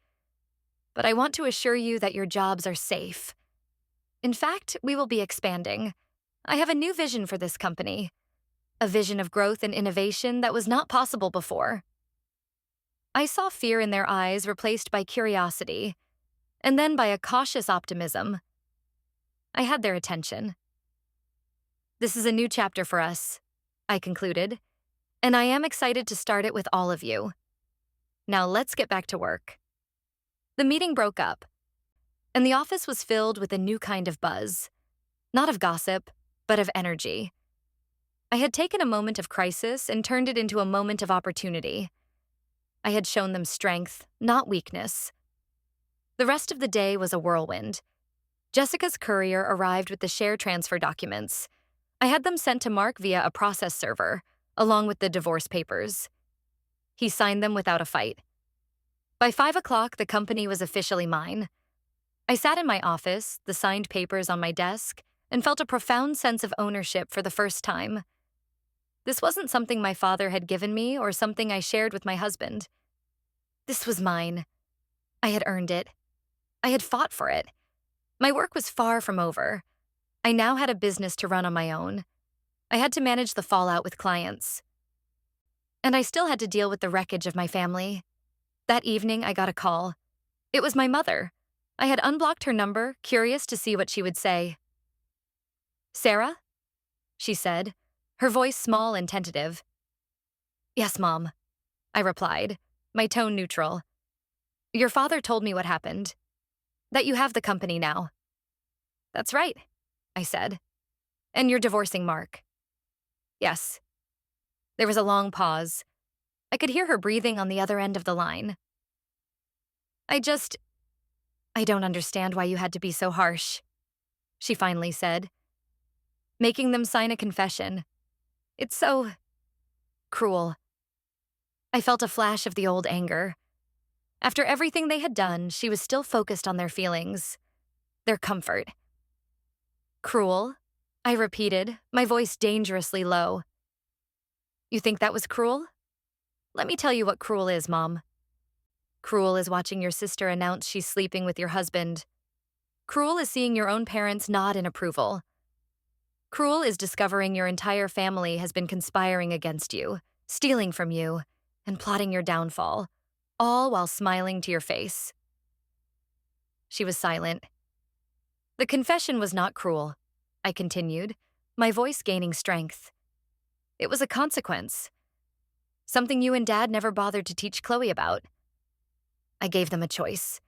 but I want to assure you that your jobs are safe. In fact, we will be expanding. I have a new vision for this company, a vision of growth and innovation that was not possible before. I saw fear in their eyes replaced by curiosity, and then by a cautious optimism. I had their attention. This is a new chapter for us, I concluded, and I am excited to start it with all of you. Now let's get back to work. The meeting broke up, and the office was filled with a new kind of buzz, not of gossip, but of energy. I had taken a moment of crisis and turned it into a moment of opportunity. I had shown them strength, not weakness. The rest of the day was a whirlwind. Jessica's courier arrived with the share transfer documents. I had them sent to Mark via a process server, along with the divorce papers. He signed them without a fight. By 5 o'clock, the company was officially mine. I sat in my office, the signed papers on my desk, and felt a profound sense of ownership for the first time. This wasn't something my father had given me or something I shared with my husband. This was mine. I had earned it. I had fought for it. My work was far from over. I now had a business to run on my own. I had to manage the fallout with clients. And I still had to deal with the wreckage of my family. That evening, I got a call. It was my mother. I had unblocked her number, curious to see what she would say. "Sarah?" she said, her voice small and tentative. "Yes, Mom," I replied, my tone neutral. "Your father told me what happened. That you have the company now." "That's right," I said. "And you're divorcing Mark." "Yes." There was a long pause. I could hear her breathing on the other end of the line. I don't understand why you had to be so harsh," she finally said. "Making them sign a confession. It's so cruel." I felt a flash of the old anger. After everything they had done, she was still focused on their feelings, their comfort. "Cruel?" I repeated, my voice dangerously low. "You think that was cruel? Let me tell you what cruel is, Mom. Cruel is watching your sister announce she's sleeping with your husband. Cruel is seeing your own parents nod in approval. Cruel is discovering your entire family has been conspiring against you, stealing from you, and plotting your downfall, all while smiling to your face." She was silent. "The confession was not cruel," I continued, my voice gaining strength. "It was a consequence. Something you and Dad never bothered to teach Chloe about. I gave them a choice.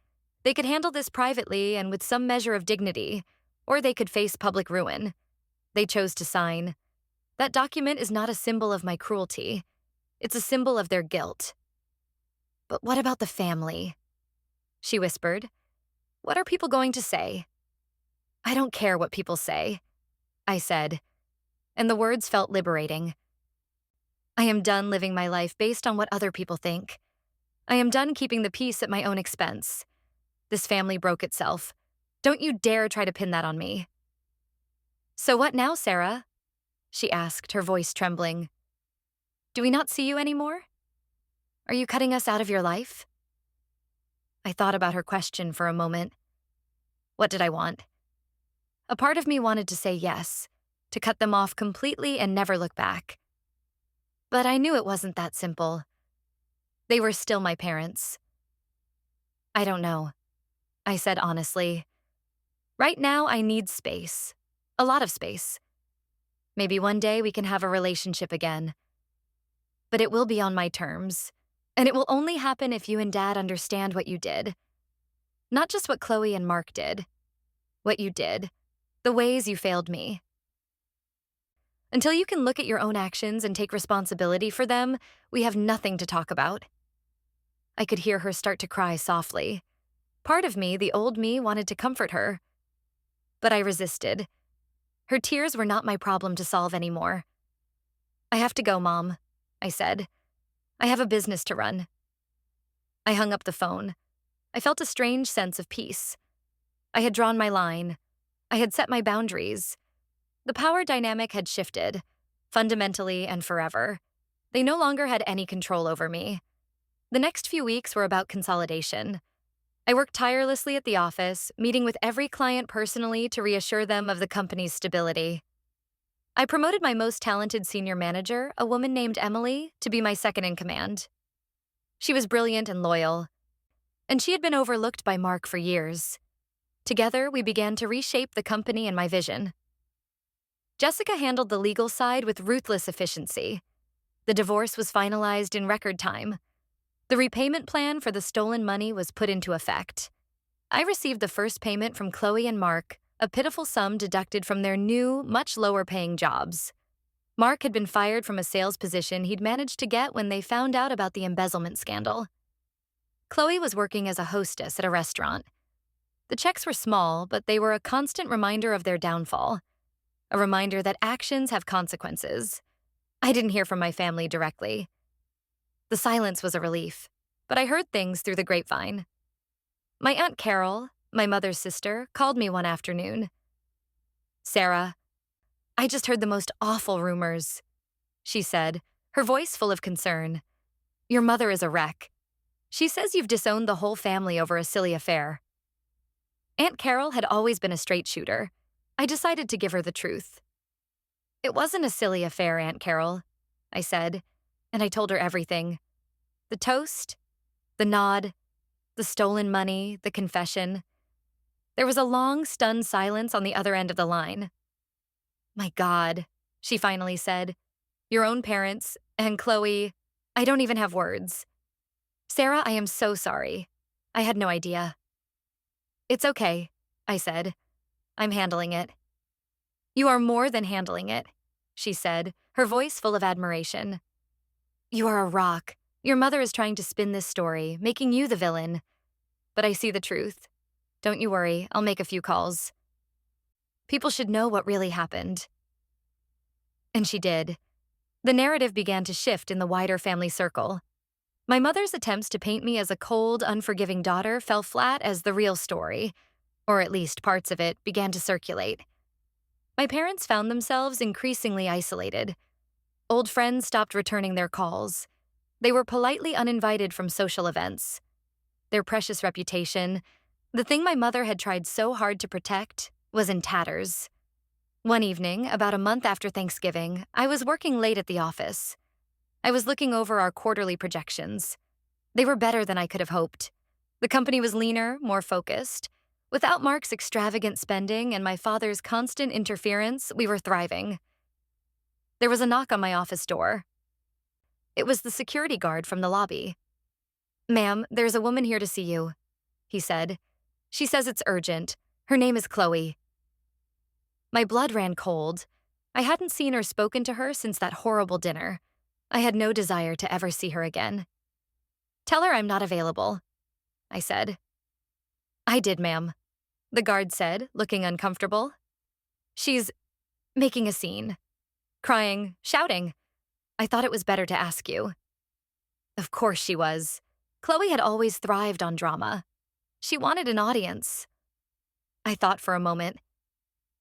They could handle this privately and with some measure of dignity, or they could face public ruin. They chose to sign. That document is not a symbol of my cruelty. It's a symbol of their guilt." "But what about the family?" she whispered. "What are people going to say?" "I don't care what people say," I said, and the words felt liberating. I am done living my life based on what other people think. I am done keeping the peace at my own expense. This family broke itself. Don't you dare try to pin that on me. "So what now, Sarah?" she asked, her voice trembling. "Do we not see you anymore? Are you cutting us out of your life?" I thought about her question for a moment. What did I want? A part of me wanted to say yes, to cut them off completely and never look back. But I knew it wasn't that simple. They were still my parents. "I don't know," I said honestly. "Right now, I need space. A lot of space. Maybe one day we can have a relationship again. But it will be on my terms. And it will only happen if you and Dad understand what you did. Not just what Chloe and Mark did. What you did. The ways you failed me. Until you can look at your own actions and take responsibility for them, we have nothing to talk about." I could hear her start to cry softly. Part of me, the old me, wanted to comfort her. But I resisted. Her tears were not my problem to solve anymore. "I have to go, Mom," I said. "I have a business to run." I hung up the phone. I felt a strange sense of peace. I had drawn my line. I had set my boundaries. The power dynamic had shifted, fundamentally and forever. They no longer had any control over me. The next few weeks were about consolidation. I worked tirelessly at the office, meeting with every client personally to reassure them of the company's stability. I promoted my most talented senior manager, a woman named Emily, to be my second in command. She was brilliant and loyal, and she had been overlooked by Mark for years. Together, we began to reshape the company and my vision. Jessica handled the legal side with ruthless efficiency. The divorce was finalized in record time. The repayment plan for the stolen money was put into effect. I received the first payment from Chloe and Mark, a pitiful sum deducted from their new, much lower-paying jobs. Mark had been fired from a sales position he'd managed to get when they found out about the embezzlement scandal. Chloe was working as a hostess at a restaurant. The checks were small, but they were a constant reminder of their downfall. A reminder that actions have consequences. I didn't hear from my family directly. The silence was a relief. but I heard things through the grapevine. My Aunt Carol, my mother's sister, called me one afternoon. "Sarah, I just heard the most awful rumors," she said, her voice full of concern. "Your mother is a wreck. She says you've disowned the whole family over a silly affair." Aunt Carol had always been a straight shooter. I decided to give her the truth. "It wasn't a silly affair, Aunt Carol," I said, and I told her everything. The toast, the nod, the stolen money, the confession. There was a long, stunned silence on the other end of the line. "My God," she finally said. "Your own parents, and Chloe, I don't even have words. Sarah, I am so sorry. I had no idea." "It's okay," I said. "I'm handling it." "You are more than handling it," she said, her voice full of admiration. "You are a rock. Your mother is trying to spin this story, making you the villain. But I see the truth. Don't you worry, I'll make a few calls. People should know what really happened." And she did. The narrative began to shift in the wider family circle. My mother's attempts to paint me as a cold, unforgiving daughter fell flat as the real story, or at least parts of it, began to circulate. My parents found themselves increasingly isolated. Old friends stopped returning their calls. They were politely uninvited from social events. Their precious reputation, the thing my mother had tried so hard to protect, was in tatters. One evening, about a month after Thanksgiving, I was working late at the office. I was looking over our quarterly projections. They were better than I could have hoped. The company was leaner, more focused. Without Mark's extravagant spending and my father's constant interference, we were thriving. There was a knock on my office door. It was the security guard from the lobby. "Ma'am, there's a woman here to see you," he said. "She says it's urgent. Her name is Chloe." My blood ran cold. I hadn't seen or spoken to her since that horrible dinner. I had no desire to ever see her again. "Tell her I'm not available," I said. "I did, ma'am," the guard said, looking uncomfortable. "She's making a scene. Crying, shouting. I thought it was better to ask you." Of course she was. Chloe had always thrived on drama. She wanted an audience. I thought for a moment.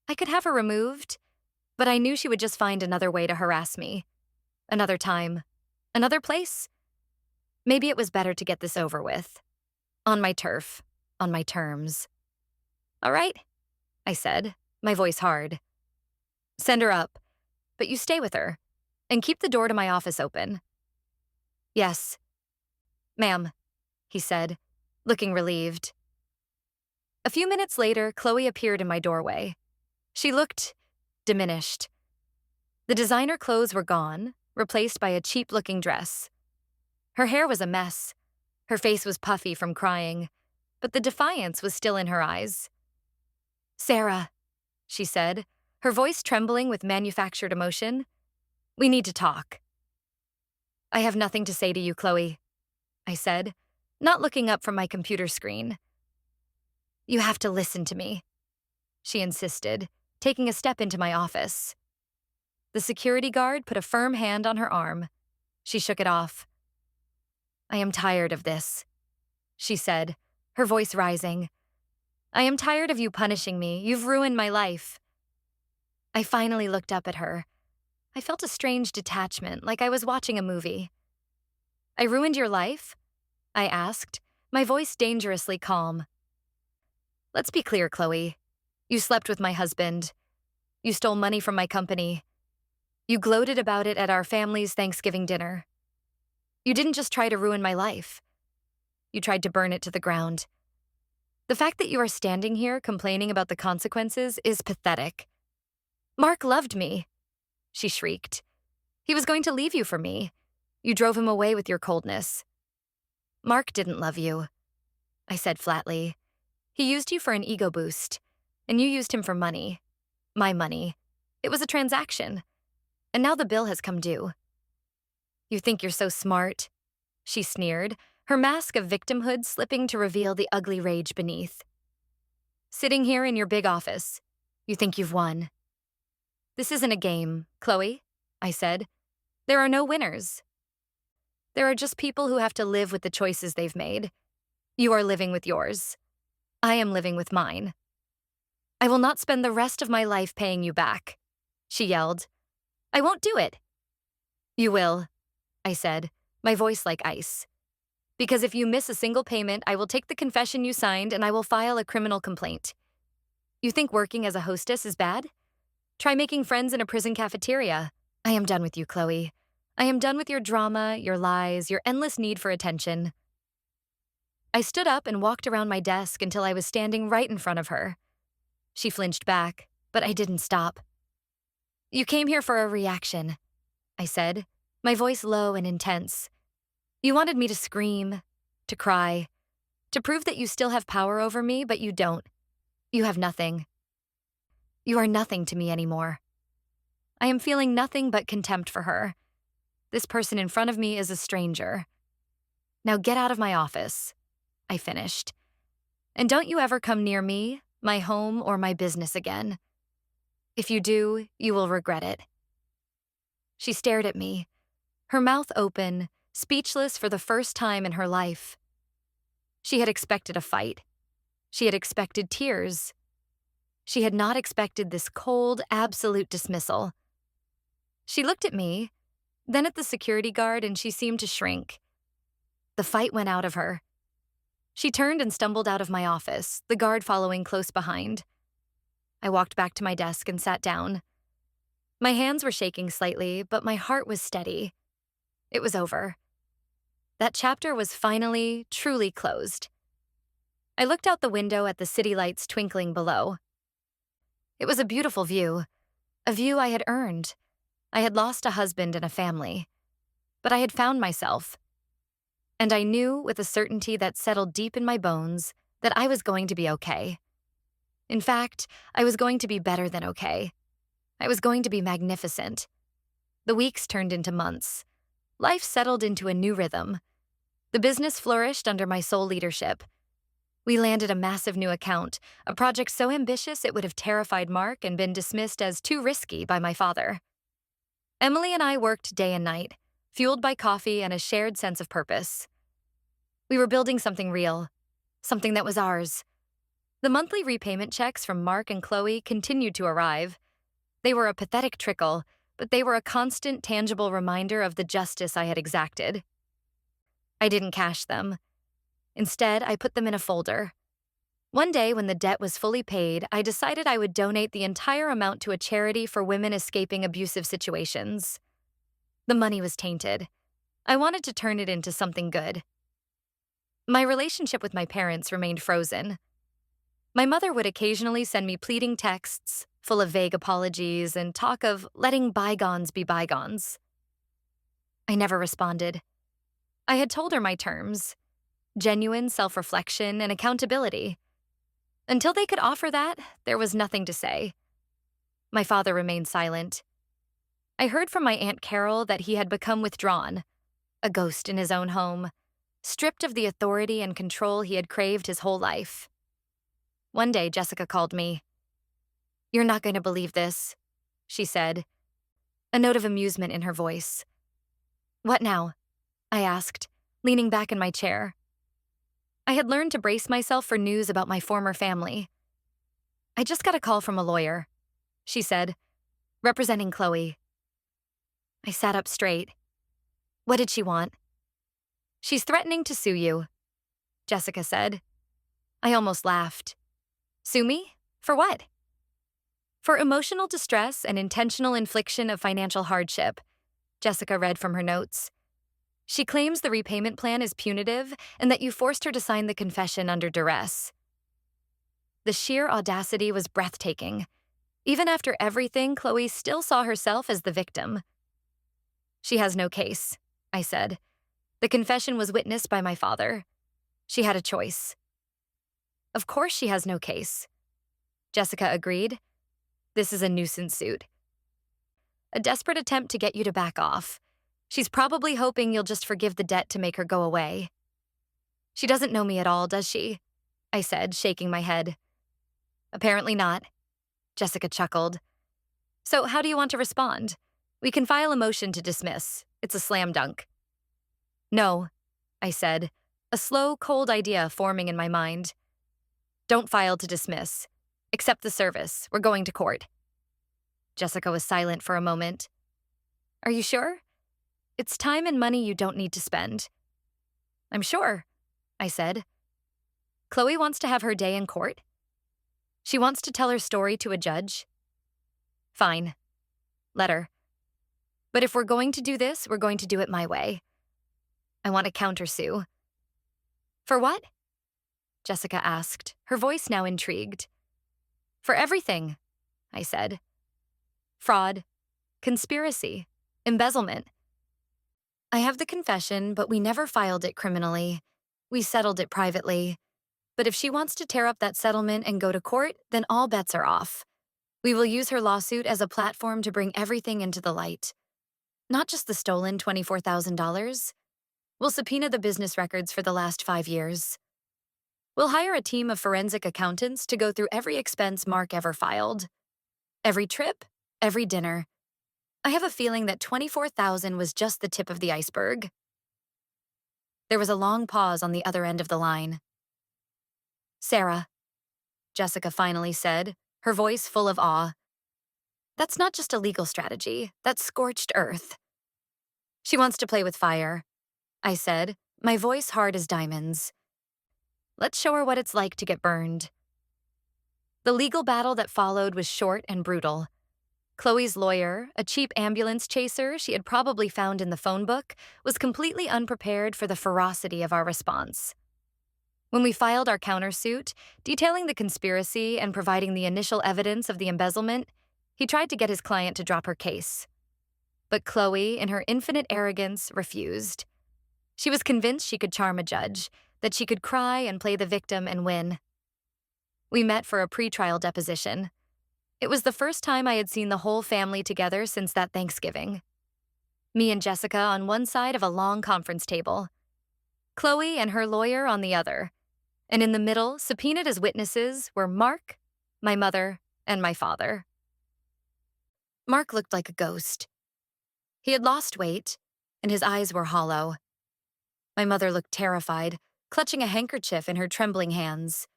I could have her removed, but I knew she would just find another way to harass me. Another time. Another place. Maybe it was better to get this over with. On my turf. On my terms. "All right," I said, my voice hard. "Send her up, but you stay with her, and keep the door to my office open." "Yes, ma'am," he said, looking relieved. A few minutes later, Chloe appeared in my doorway. She looked diminished. The designer clothes were gone, replaced by a cheap-looking dress. Her hair was a mess. Her face was puffy from crying, but the defiance was still in her eyes. "Sarah," she said, her voice trembling with manufactured emotion, "we need to talk." "I have nothing to say to you, Chloe," I said, not looking up from my computer screen. "You have to listen to me," she insisted, taking a step into my office. The security guard put a firm hand on her arm. She shook it off. "I am tired of this," she said, her voice rising. "I am tired of you punishing me. You've ruined my life." I finally looked up at her. I felt a strange detachment, like I was watching a movie. "I ruined your life?" I asked, my voice dangerously calm. "Let's be clear, Chloe. You slept with my husband. You stole money from my company. You gloated about it at our family's Thanksgiving dinner. You didn't just try to ruin my life. You tried to burn it to the ground. The fact that you are standing here complaining about the consequences is pathetic. Mark loved me," she shrieked. "He was going to leave you for me. You drove him away with your coldness." "Mark didn't love you," I said flatly. "He used you for an ego boost, and you used him for money. My money. It was a transaction. And now the bill has come due." "You think you're so smart," she sneered, her mask of victimhood slipping to reveal the ugly rage beneath. "Sitting here in your big office, you think you've won." "This isn't a game, Chloe," I said. "There are no winners." There are just people who have to live with the choices they've made. You are living with yours. I am living with mine. I will not spend the rest of my life paying you back, she yelled. I won't do it. You will, I said, my voice like ice. Because if you miss a single payment, I will take the confession you signed and I will file a criminal complaint. You think working as a hostess is bad? Try making friends in a prison cafeteria. I am done with you, Chloe. I am done with your drama, your lies, your endless need for attention. I stood up and walked around my desk until I was standing right in front of her. She flinched back, but I didn't stop. You came here for a reaction, I said, my voice low and intense. You wanted me to scream, to cry, to prove that you still have power over me, but you don't. You have nothing. You are nothing to me anymore. I am feeling nothing but contempt for her. This person in front of me is a stranger. Now get out of my office, I finished. And don't you ever come near me, my home, or my business again. If you do, you will regret it. She stared at me, her mouth open, speechless for the first time in her life. She had expected a fight. She had expected tears. She had not expected this cold, absolute dismissal. She looked at me, then at the security guard, and she seemed to shrink. The fight went out of her. She turned and stumbled out of my office, the guard following close behind. I walked back to my desk and sat down. My hands were shaking slightly, but my heart was steady. It was over. That chapter was finally, truly closed. I looked out the window at the city lights twinkling below. It was a beautiful view, a view I had earned. I had lost a husband and a family, but I had found myself. And I knew with a certainty that settled deep in my bones that I was going to be okay. In fact, I was going to be better than okay. I was going to be magnificent. The weeks turned into months. Life settled into a new rhythm. The business flourished under my sole leadership. We landed a massive new account, a project so ambitious it would have terrified Mark and been dismissed as too risky by my father. Emily and I worked day and night, fueled by coffee and a shared sense of purpose. We were building something real, something that was ours. The monthly repayment checks from Mark and Chloe continued to arrive. They were a pathetic trickle, but they were a constant, tangible reminder of the justice I had exacted. I didn't cash them. Instead, I put them in a folder. One day, when the debt was fully paid, I decided I would donate the entire amount to a charity for women escaping abusive situations. The money was tainted. I wanted to turn it into something good. My relationship with my parents remained frozen. My mother would occasionally send me pleading texts, full of vague apologies and talk of letting bygones be bygones. I never responded. I had told her my terms: genuine self-reflection and accountability. Until they could offer that, there was nothing to say. My father remained silent. I heard from my Aunt Carol that he had become withdrawn, a ghost in his own home, stripped of the authority and control he had craved his whole life. One day, Jessica called me. "You're not going to believe this," she said, a note of amusement in her voice. "What now?" I asked, leaning back in my chair. I had learned to brace myself for news about my former family. "I just got a call from a lawyer," she said, representing Chloe. I sat up straight. "What did she want?" "She's threatening to sue you," Jessica said. I almost laughed. "Sue me? For what?" "For emotional distress and intentional infliction of financial hardship," Jessica read from her notes. "She claims the repayment plan is punitive and that you forced her to sign the confession under duress." The sheer audacity was breathtaking. Even after everything, Chloe still saw herself as the victim. "She has no case," I said. "The confession was witnessed by my father. She had a choice." "Of course she has no case," Jessica agreed. "This is a nuisance suit. A desperate attempt to get you to back off. She's probably hoping you'll just forgive the debt to make her go away." "She doesn't know me at all, does she?" I said, shaking my head. "Apparently not," Jessica chuckled. "So how do you want to respond? We can file a motion to dismiss. It's a slam dunk." No, I said, a slow, cold idea forming in my mind. Don't file to dismiss. Accept the service. We're going to court. Jessica was silent for a moment. Are you sure? It's time and money you don't need to spend. I'm sure, I said. Chloe wants to have her day in court. She wants to tell her story to a judge. Fine. Let her. But if we're going to do this, we're going to do it my way. I want to countersue. For what? Jessica asked, her voice now intrigued. For everything, I said. Fraud, conspiracy, embezzlement. I have the confession, but we never filed it criminally. We settled it privately. But if she wants to tear up that settlement and go to court, then all bets are off. We will use her lawsuit as a platform to bring everything into the light. Not just the stolen $24,000. We'll subpoena the business records for the last 5 years. We'll hire a team of forensic accountants to go through every expense Mark ever filed. Every trip, every dinner. I have a feeling that $24,000 was just the tip of the iceberg. There was a long pause on the other end of the line. Sarah, Jessica finally said, her voice full of awe. That's not just a legal strategy, that's scorched earth. She wants to play with fire, I said, my voice hard as diamonds. Let's show her what it's like to get burned. The legal battle that followed was short and brutal. Chloe's lawyer, a cheap ambulance chaser she had probably found in the phone book, was completely unprepared for the ferocity of our response. When we filed our countersuit, detailing the conspiracy and providing the initial evidence of the embezzlement, he tried to get his client to drop her case. But Chloe, in her infinite arrogance, refused. She was convinced she could charm a judge, that she could cry and play the victim and win. We met for a pretrial deposition. It was the first time I had seen the whole family together since that Thanksgiving. Me and Jessica on one side of a long conference table. Chloe and her lawyer on the other. And in the middle, subpoenaed as witnesses, were Mark, my mother, and my father. Mark looked like a ghost. He had lost weight, and his eyes were hollow. My mother looked terrified, clutching a handkerchief in her trembling hands.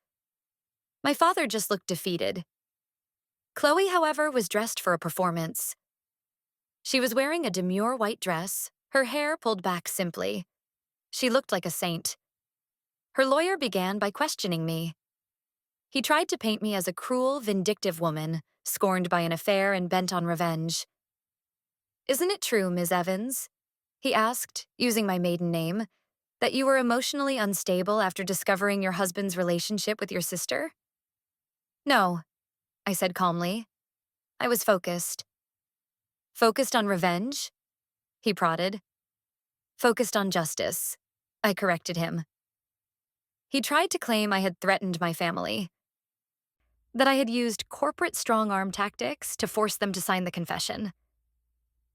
My father just looked defeated. Chloe, however, was dressed for a performance. She was wearing a demure white dress, her hair pulled back simply. She looked like a saint. Her lawyer began by questioning me. He tried to paint me as a cruel, vindictive woman, scorned by an affair and bent on revenge. Isn't it true, Ms. Evans, he asked, using my maiden name, that you were emotionally unstable after discovering your husband's relationship with your sister? No, I said calmly. I was focused. Focused on revenge? He prodded. Focused on justice, I corrected him. He tried to claim I had threatened my family, that I had used corporate strong-arm tactics to force them to sign the confession.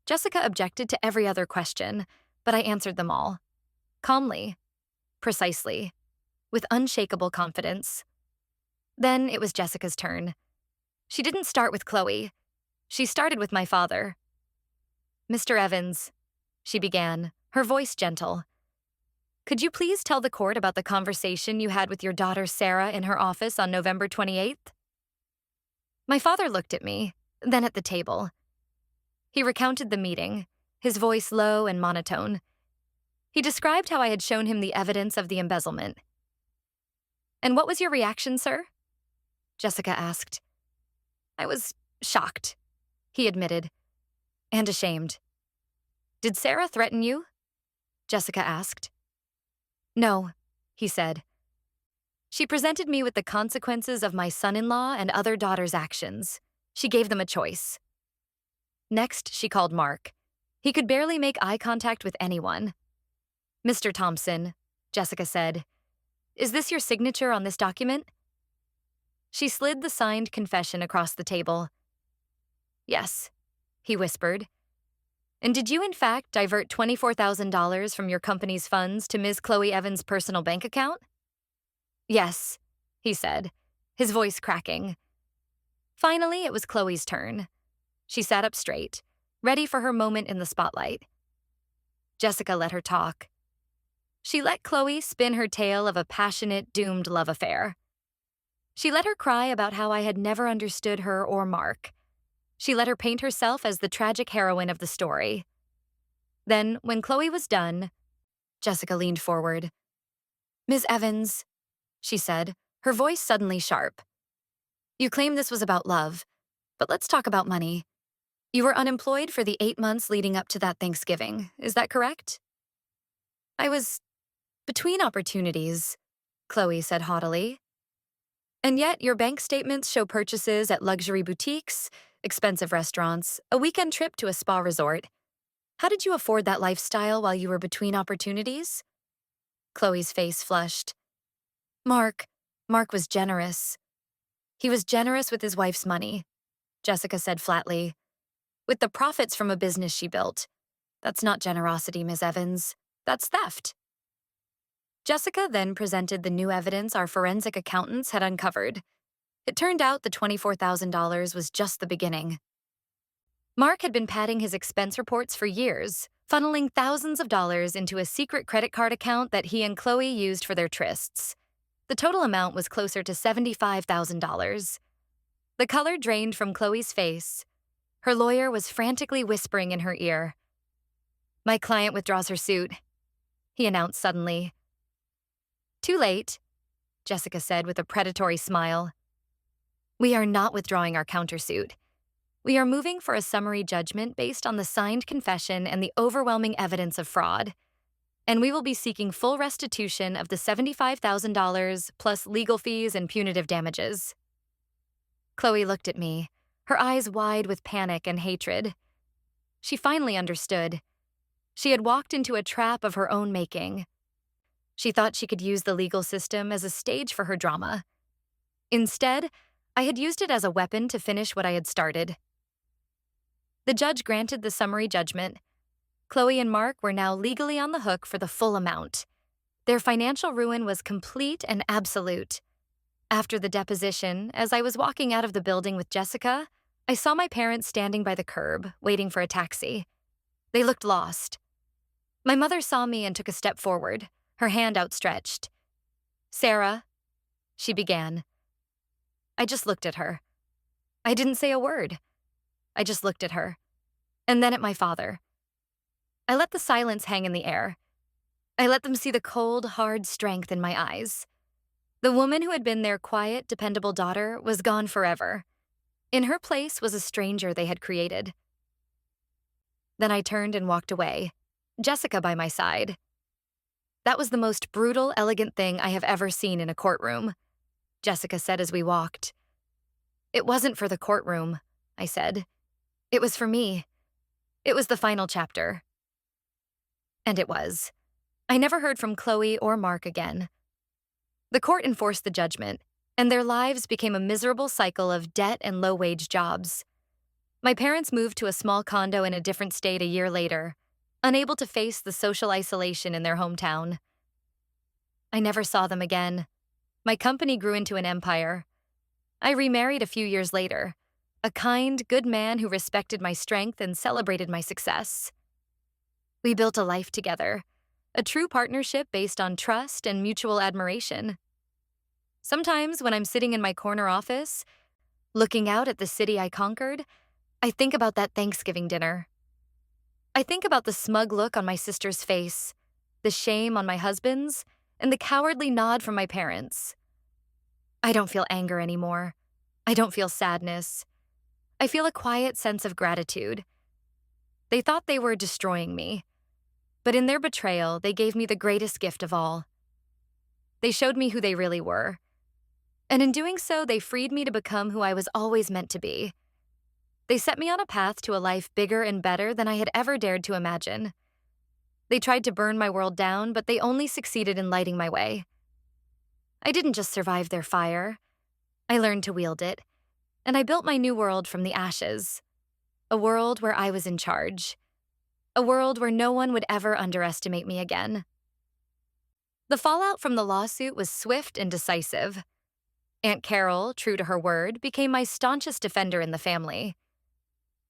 Jessica objected to every other question, but I answered them all. Calmly, precisely, with unshakable confidence. Then it was Jessica's turn. She didn't start with Chloe. She started with my father. Mr. Evans, she began, her voice gentle. Could you please tell the court about the conversation you had with your daughter Sarah in her office on November 28th? My father looked at me, then at the table. He recounted the meeting, his voice low and monotone. He described how I had shown him the evidence of the embezzlement. And what was your reaction, sir? Jessica asked. I was shocked, he admitted, and ashamed. Did Sarah threaten you? Jessica asked. No, he said. She presented me with the consequences of my son-in-law and other daughter's actions. She gave them a choice. Next, she called Mark. He could barely make eye contact with anyone. Mr. Thompson, Jessica said, is this your signature on this document? She slid the signed confession across the table. Yes, he whispered. And did you in fact divert $24,000 from your company's funds to Ms. Chloe Evans' personal bank account? Yes, he said, his voice cracking. Finally, it was Chloe's turn. She sat up straight, ready for her moment in the spotlight. Jessica let her talk. She let Chloe spin her tale of a passionate, doomed love affair. She let her cry about how I had never understood her or Mark. She let her paint herself as the tragic heroine of the story. Then, when Chloe was done, Jessica leaned forward. "Ms. Evans," she said, her voice suddenly sharp. "You claim this was about love, but let's talk about money. You were unemployed for the 8 months leading up to that Thanksgiving, is that correct?" "I was between opportunities," Chloe said haughtily. "And yet your bank statements show purchases at luxury boutiques, expensive restaurants, a weekend trip to a spa resort. How did you afford that lifestyle while you were between opportunities?" Chloe's face flushed. Mark was generous. He was generous with his wife's money," Jessica said flatly. "With the profits from a business she built. That's not generosity, Ms. Evans. That's theft." Jessica then presented the new evidence our forensic accountants had uncovered. It turned out the $24,000 was just the beginning. Mark had been padding his expense reports for years, funneling thousands of dollars into a secret credit card account that he and Chloe used for their trysts. The total amount was closer to $75,000. The color drained from Chloe's face. Her lawyer was frantically whispering in her ear. "My client withdraws her suit," he announced suddenly. "Too late," Jessica said with a predatory smile. "We are not withdrawing our countersuit. We are moving for a summary judgment based on the signed confession and the overwhelming evidence of fraud. And we will be seeking full restitution of the $75,000 plus legal fees and punitive damages." Chloe looked at me, her eyes wide with panic and hatred. She finally understood. She had walked into a trap of her own making. She thought she could use the legal system as a stage for her drama. Instead, I had used it as a weapon to finish what I had started. The judge granted the summary judgment. Chloe and Mark were now legally on the hook for the full amount. Their financial ruin was complete and absolute. After the deposition, as I was walking out of the building with Jessica, I saw my parents standing by the curb, waiting for a taxi. They looked lost. My mother saw me and took a step forward, her hand outstretched. "Sarah," she began. I just looked at her. I didn't say a word. I just looked at her, and then at my father. I let the silence hang in the air. I let them see the cold, hard strength in my eyes. The woman who had been their quiet, dependable daughter was gone forever. In her place was a stranger they had created. Then I turned and walked away, Jessica by my side. "That was the most brutal, elegant thing I have ever seen in a courtroom," Jessica said as we walked. "It wasn't for the courtroom," I said. "It was for me. It was the final chapter." And it was. I never heard from Chloe or Mark again. The court enforced the judgment, and their lives became a miserable cycle of debt and low-wage jobs. My parents moved to a small condo in a different state a year later, unable to face the social isolation in their hometown. I never saw them again. My company grew into an empire. I remarried a few years later, a kind, good man who respected my strength and celebrated my success. We built a life together, a true partnership based on trust and mutual admiration. Sometimes when I'm sitting in my corner office, looking out at the city I conquered, I think about that Thanksgiving dinner. I think about the smug look on my sister's face, the shame on my husband's, and the cowardly nod from my parents. I don't feel anger anymore. I don't feel sadness. I feel a quiet sense of gratitude. They thought they were destroying me, but in their betrayal, they gave me the greatest gift of all. They showed me who they really were. And in doing so, they freed me to become who I was always meant to be. They set me on a path to a life bigger and better than I had ever dared to imagine. They tried to burn my world down, but they only succeeded in lighting my way. I didn't just survive their fire. I learned to wield it, and I built my new world from the ashes. A world where I was in charge. A world where no one would ever underestimate me again. The fallout from the lawsuit was swift and decisive. Aunt Carol, true to her word, became my staunchest defender in the family.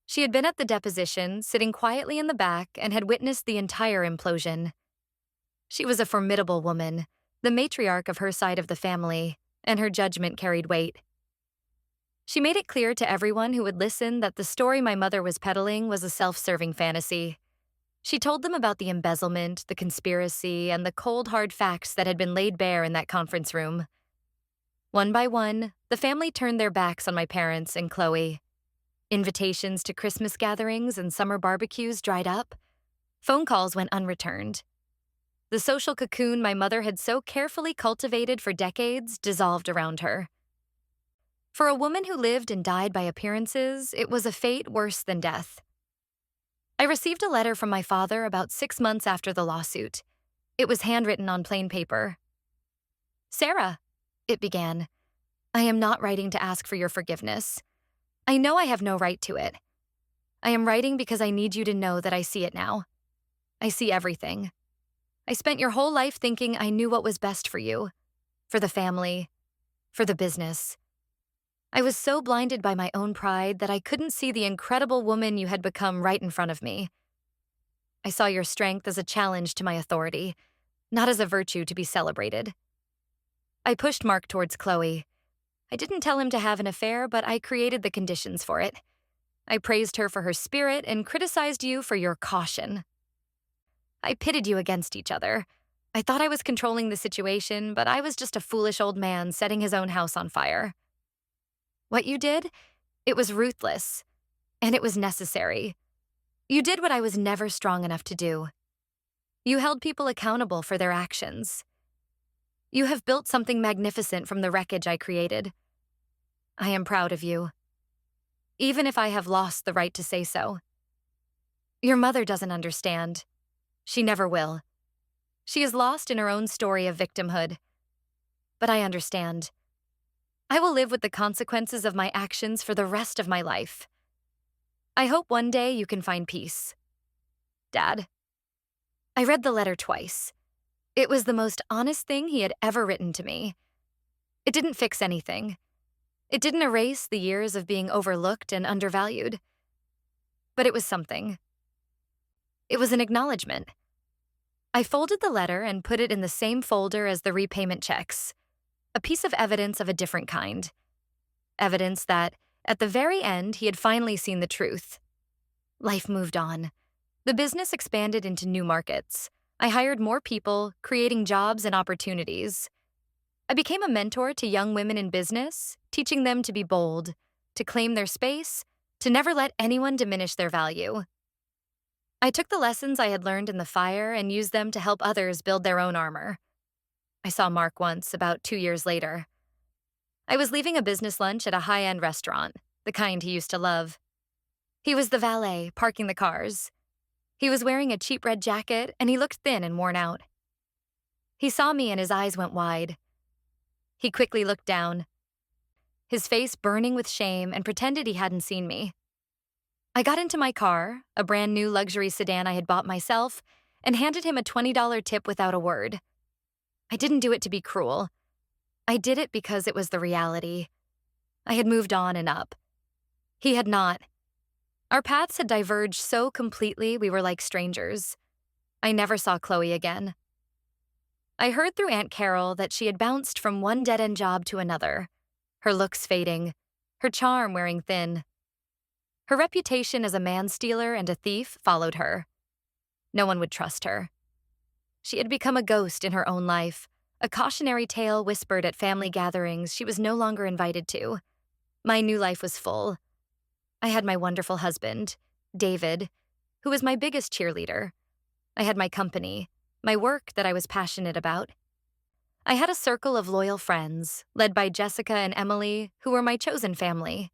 She had been at the deposition, sitting quietly in the back, and had witnessed the entire implosion. She was a formidable woman, the matriarch of her side of the family, and her judgment carried weight. She made it clear to everyone who would listen that the story my mother was peddling was a self-serving fantasy. She told them about the embezzlement, the conspiracy, and the cold, hard facts that had been laid bare in that conference room. One by one, the family turned their backs on my parents and Chloe. Invitations to Christmas gatherings and summer barbecues dried up. Phone calls went unreturned. The social cocoon my mother had so carefully cultivated for decades dissolved around her. For a woman who lived and died by appearances, it was a fate worse than death. I received a letter from my father about 6 months after the lawsuit. It was handwritten on plain paper. "Sarah," it began, "I am not writing to ask for your forgiveness. I know I have no right to it. I am writing because I need you to know that I see it now. I see everything. I spent your whole life thinking I knew what was best for you, for the family, for the business. I was so blinded by my own pride that I couldn't see the incredible woman you had become right in front of me. I saw your strength as a challenge to my authority, not as a virtue to be celebrated. I pushed Mark towards Chloe. I didn't tell him to have an affair, but I created the conditions for it. I praised her for her spirit and criticized you for your caution. I pitted you against each other. I thought I was controlling the situation, but I was just a foolish old man setting his own house on fire. What you did? It was ruthless, and it was necessary. You did what I was never strong enough to do. You held people accountable for their actions. You have built something magnificent from the wreckage I created. I am proud of you, even if I have lost the right to say so. Your mother doesn't understand. She never will. She is lost in her own story of victimhood. But I understand. I will live with the consequences of my actions for the rest of my life. I hope one day you can find peace. Dad." I read the letter twice. It was the most honest thing he had ever written to me. It didn't fix anything. It didn't erase the years of being overlooked and undervalued. But it was something. It was an acknowledgement. I folded the letter and put it in the same folder as the repayment checks, a piece of evidence of a different kind. Evidence that, at the very end, he had finally seen the truth. Life moved on. The business expanded into new markets. I hired more people, creating jobs and opportunities. I became a mentor to young women in business, teaching them to be bold, to claim their space, to never let anyone diminish their value. I took the lessons I had learned in the fire and used them to help others build their own armor. I saw Mark once, about 2 years later. I was leaving a business lunch at a high-end restaurant, the kind he used to love. He was the valet, parking the cars. He was wearing a cheap red jacket, and he looked thin and worn out. He saw me and his eyes went wide. He quickly looked down, his face burning with shame, and pretended he hadn't seen me. I got into my car, a brand new luxury sedan I had bought myself, and handed him a $20 tip without a word. I didn't do it to be cruel. I did it because it was the reality. I had moved on and up. He had not. Our paths had diverged so completely we were like strangers. I never saw Chloe again. I heard through Aunt Carol that she had bounced from one dead-end job to another, her looks fading, her charm wearing thin. Her reputation as a man-stealer and a thief followed her. No one would trust her. She had become a ghost in her own life, a cautionary tale whispered at family gatherings she was no longer invited to. My new life was full. I had my wonderful husband, David, who was my biggest cheerleader. I had my company, my work that I was passionate about. I had a circle of loyal friends, led by Jessica and Emily, who were my chosen family.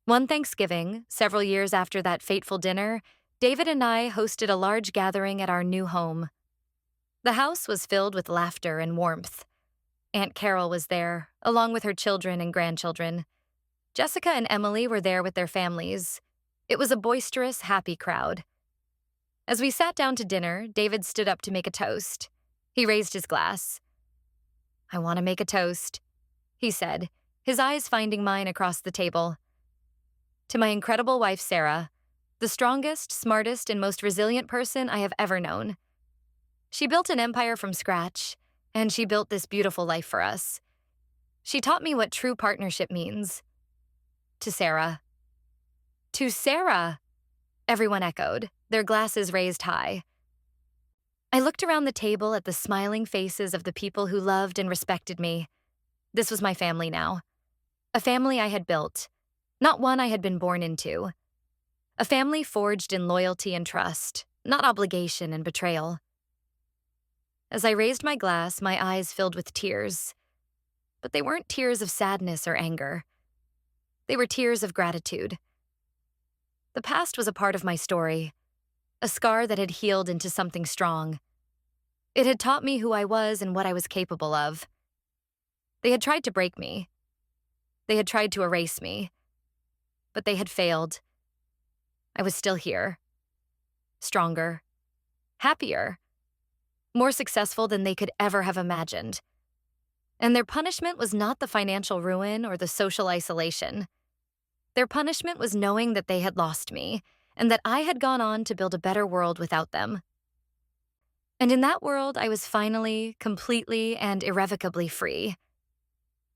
One Thanksgiving, several years after that fateful dinner, David and I hosted a large gathering at our new home. The house was filled with laughter and warmth. Aunt Carol was there, along with her children and grandchildren. Jessica and Emily were there with their families. It was a boisterous, happy crowd. As we sat down to dinner, David stood up to make a toast. He raised his glass. "I want to make a toast," he said, his eyes finding mine across the table. "To my incredible wife, Sarah, the strongest, smartest, and most resilient person I have ever known. She built an empire from scratch, and she built this beautiful life for us. She taught me what true partnership means. To Sarah. To Sarah, everyone echoed, their glasses raised high. I looked around the table at the smiling faces of the people who loved and respected me. This was my family now. A family I had built, not one I had been born into. A family forged in loyalty and trust, not obligation and betrayal. As I raised my glass, my eyes filled with tears. But they weren't tears of sadness or anger. They were tears of gratitude. The past was a part of my story, a scar that had healed into something strong. It had taught me who I was and what I was capable of. They had tried to break me. They had tried to erase me. But they had failed. I was still here. Stronger. Happier. More successful than they could ever have imagined. And their punishment was not the financial ruin or the social isolation. Their punishment was knowing that they had lost me, and that I had gone on to build a better world without them. And in that world, I was finally, completely, and irrevocably free.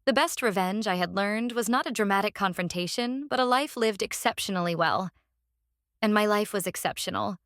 The best revenge I had learned was not a dramatic confrontation, but a life lived exceptionally well. And my life was exceptional.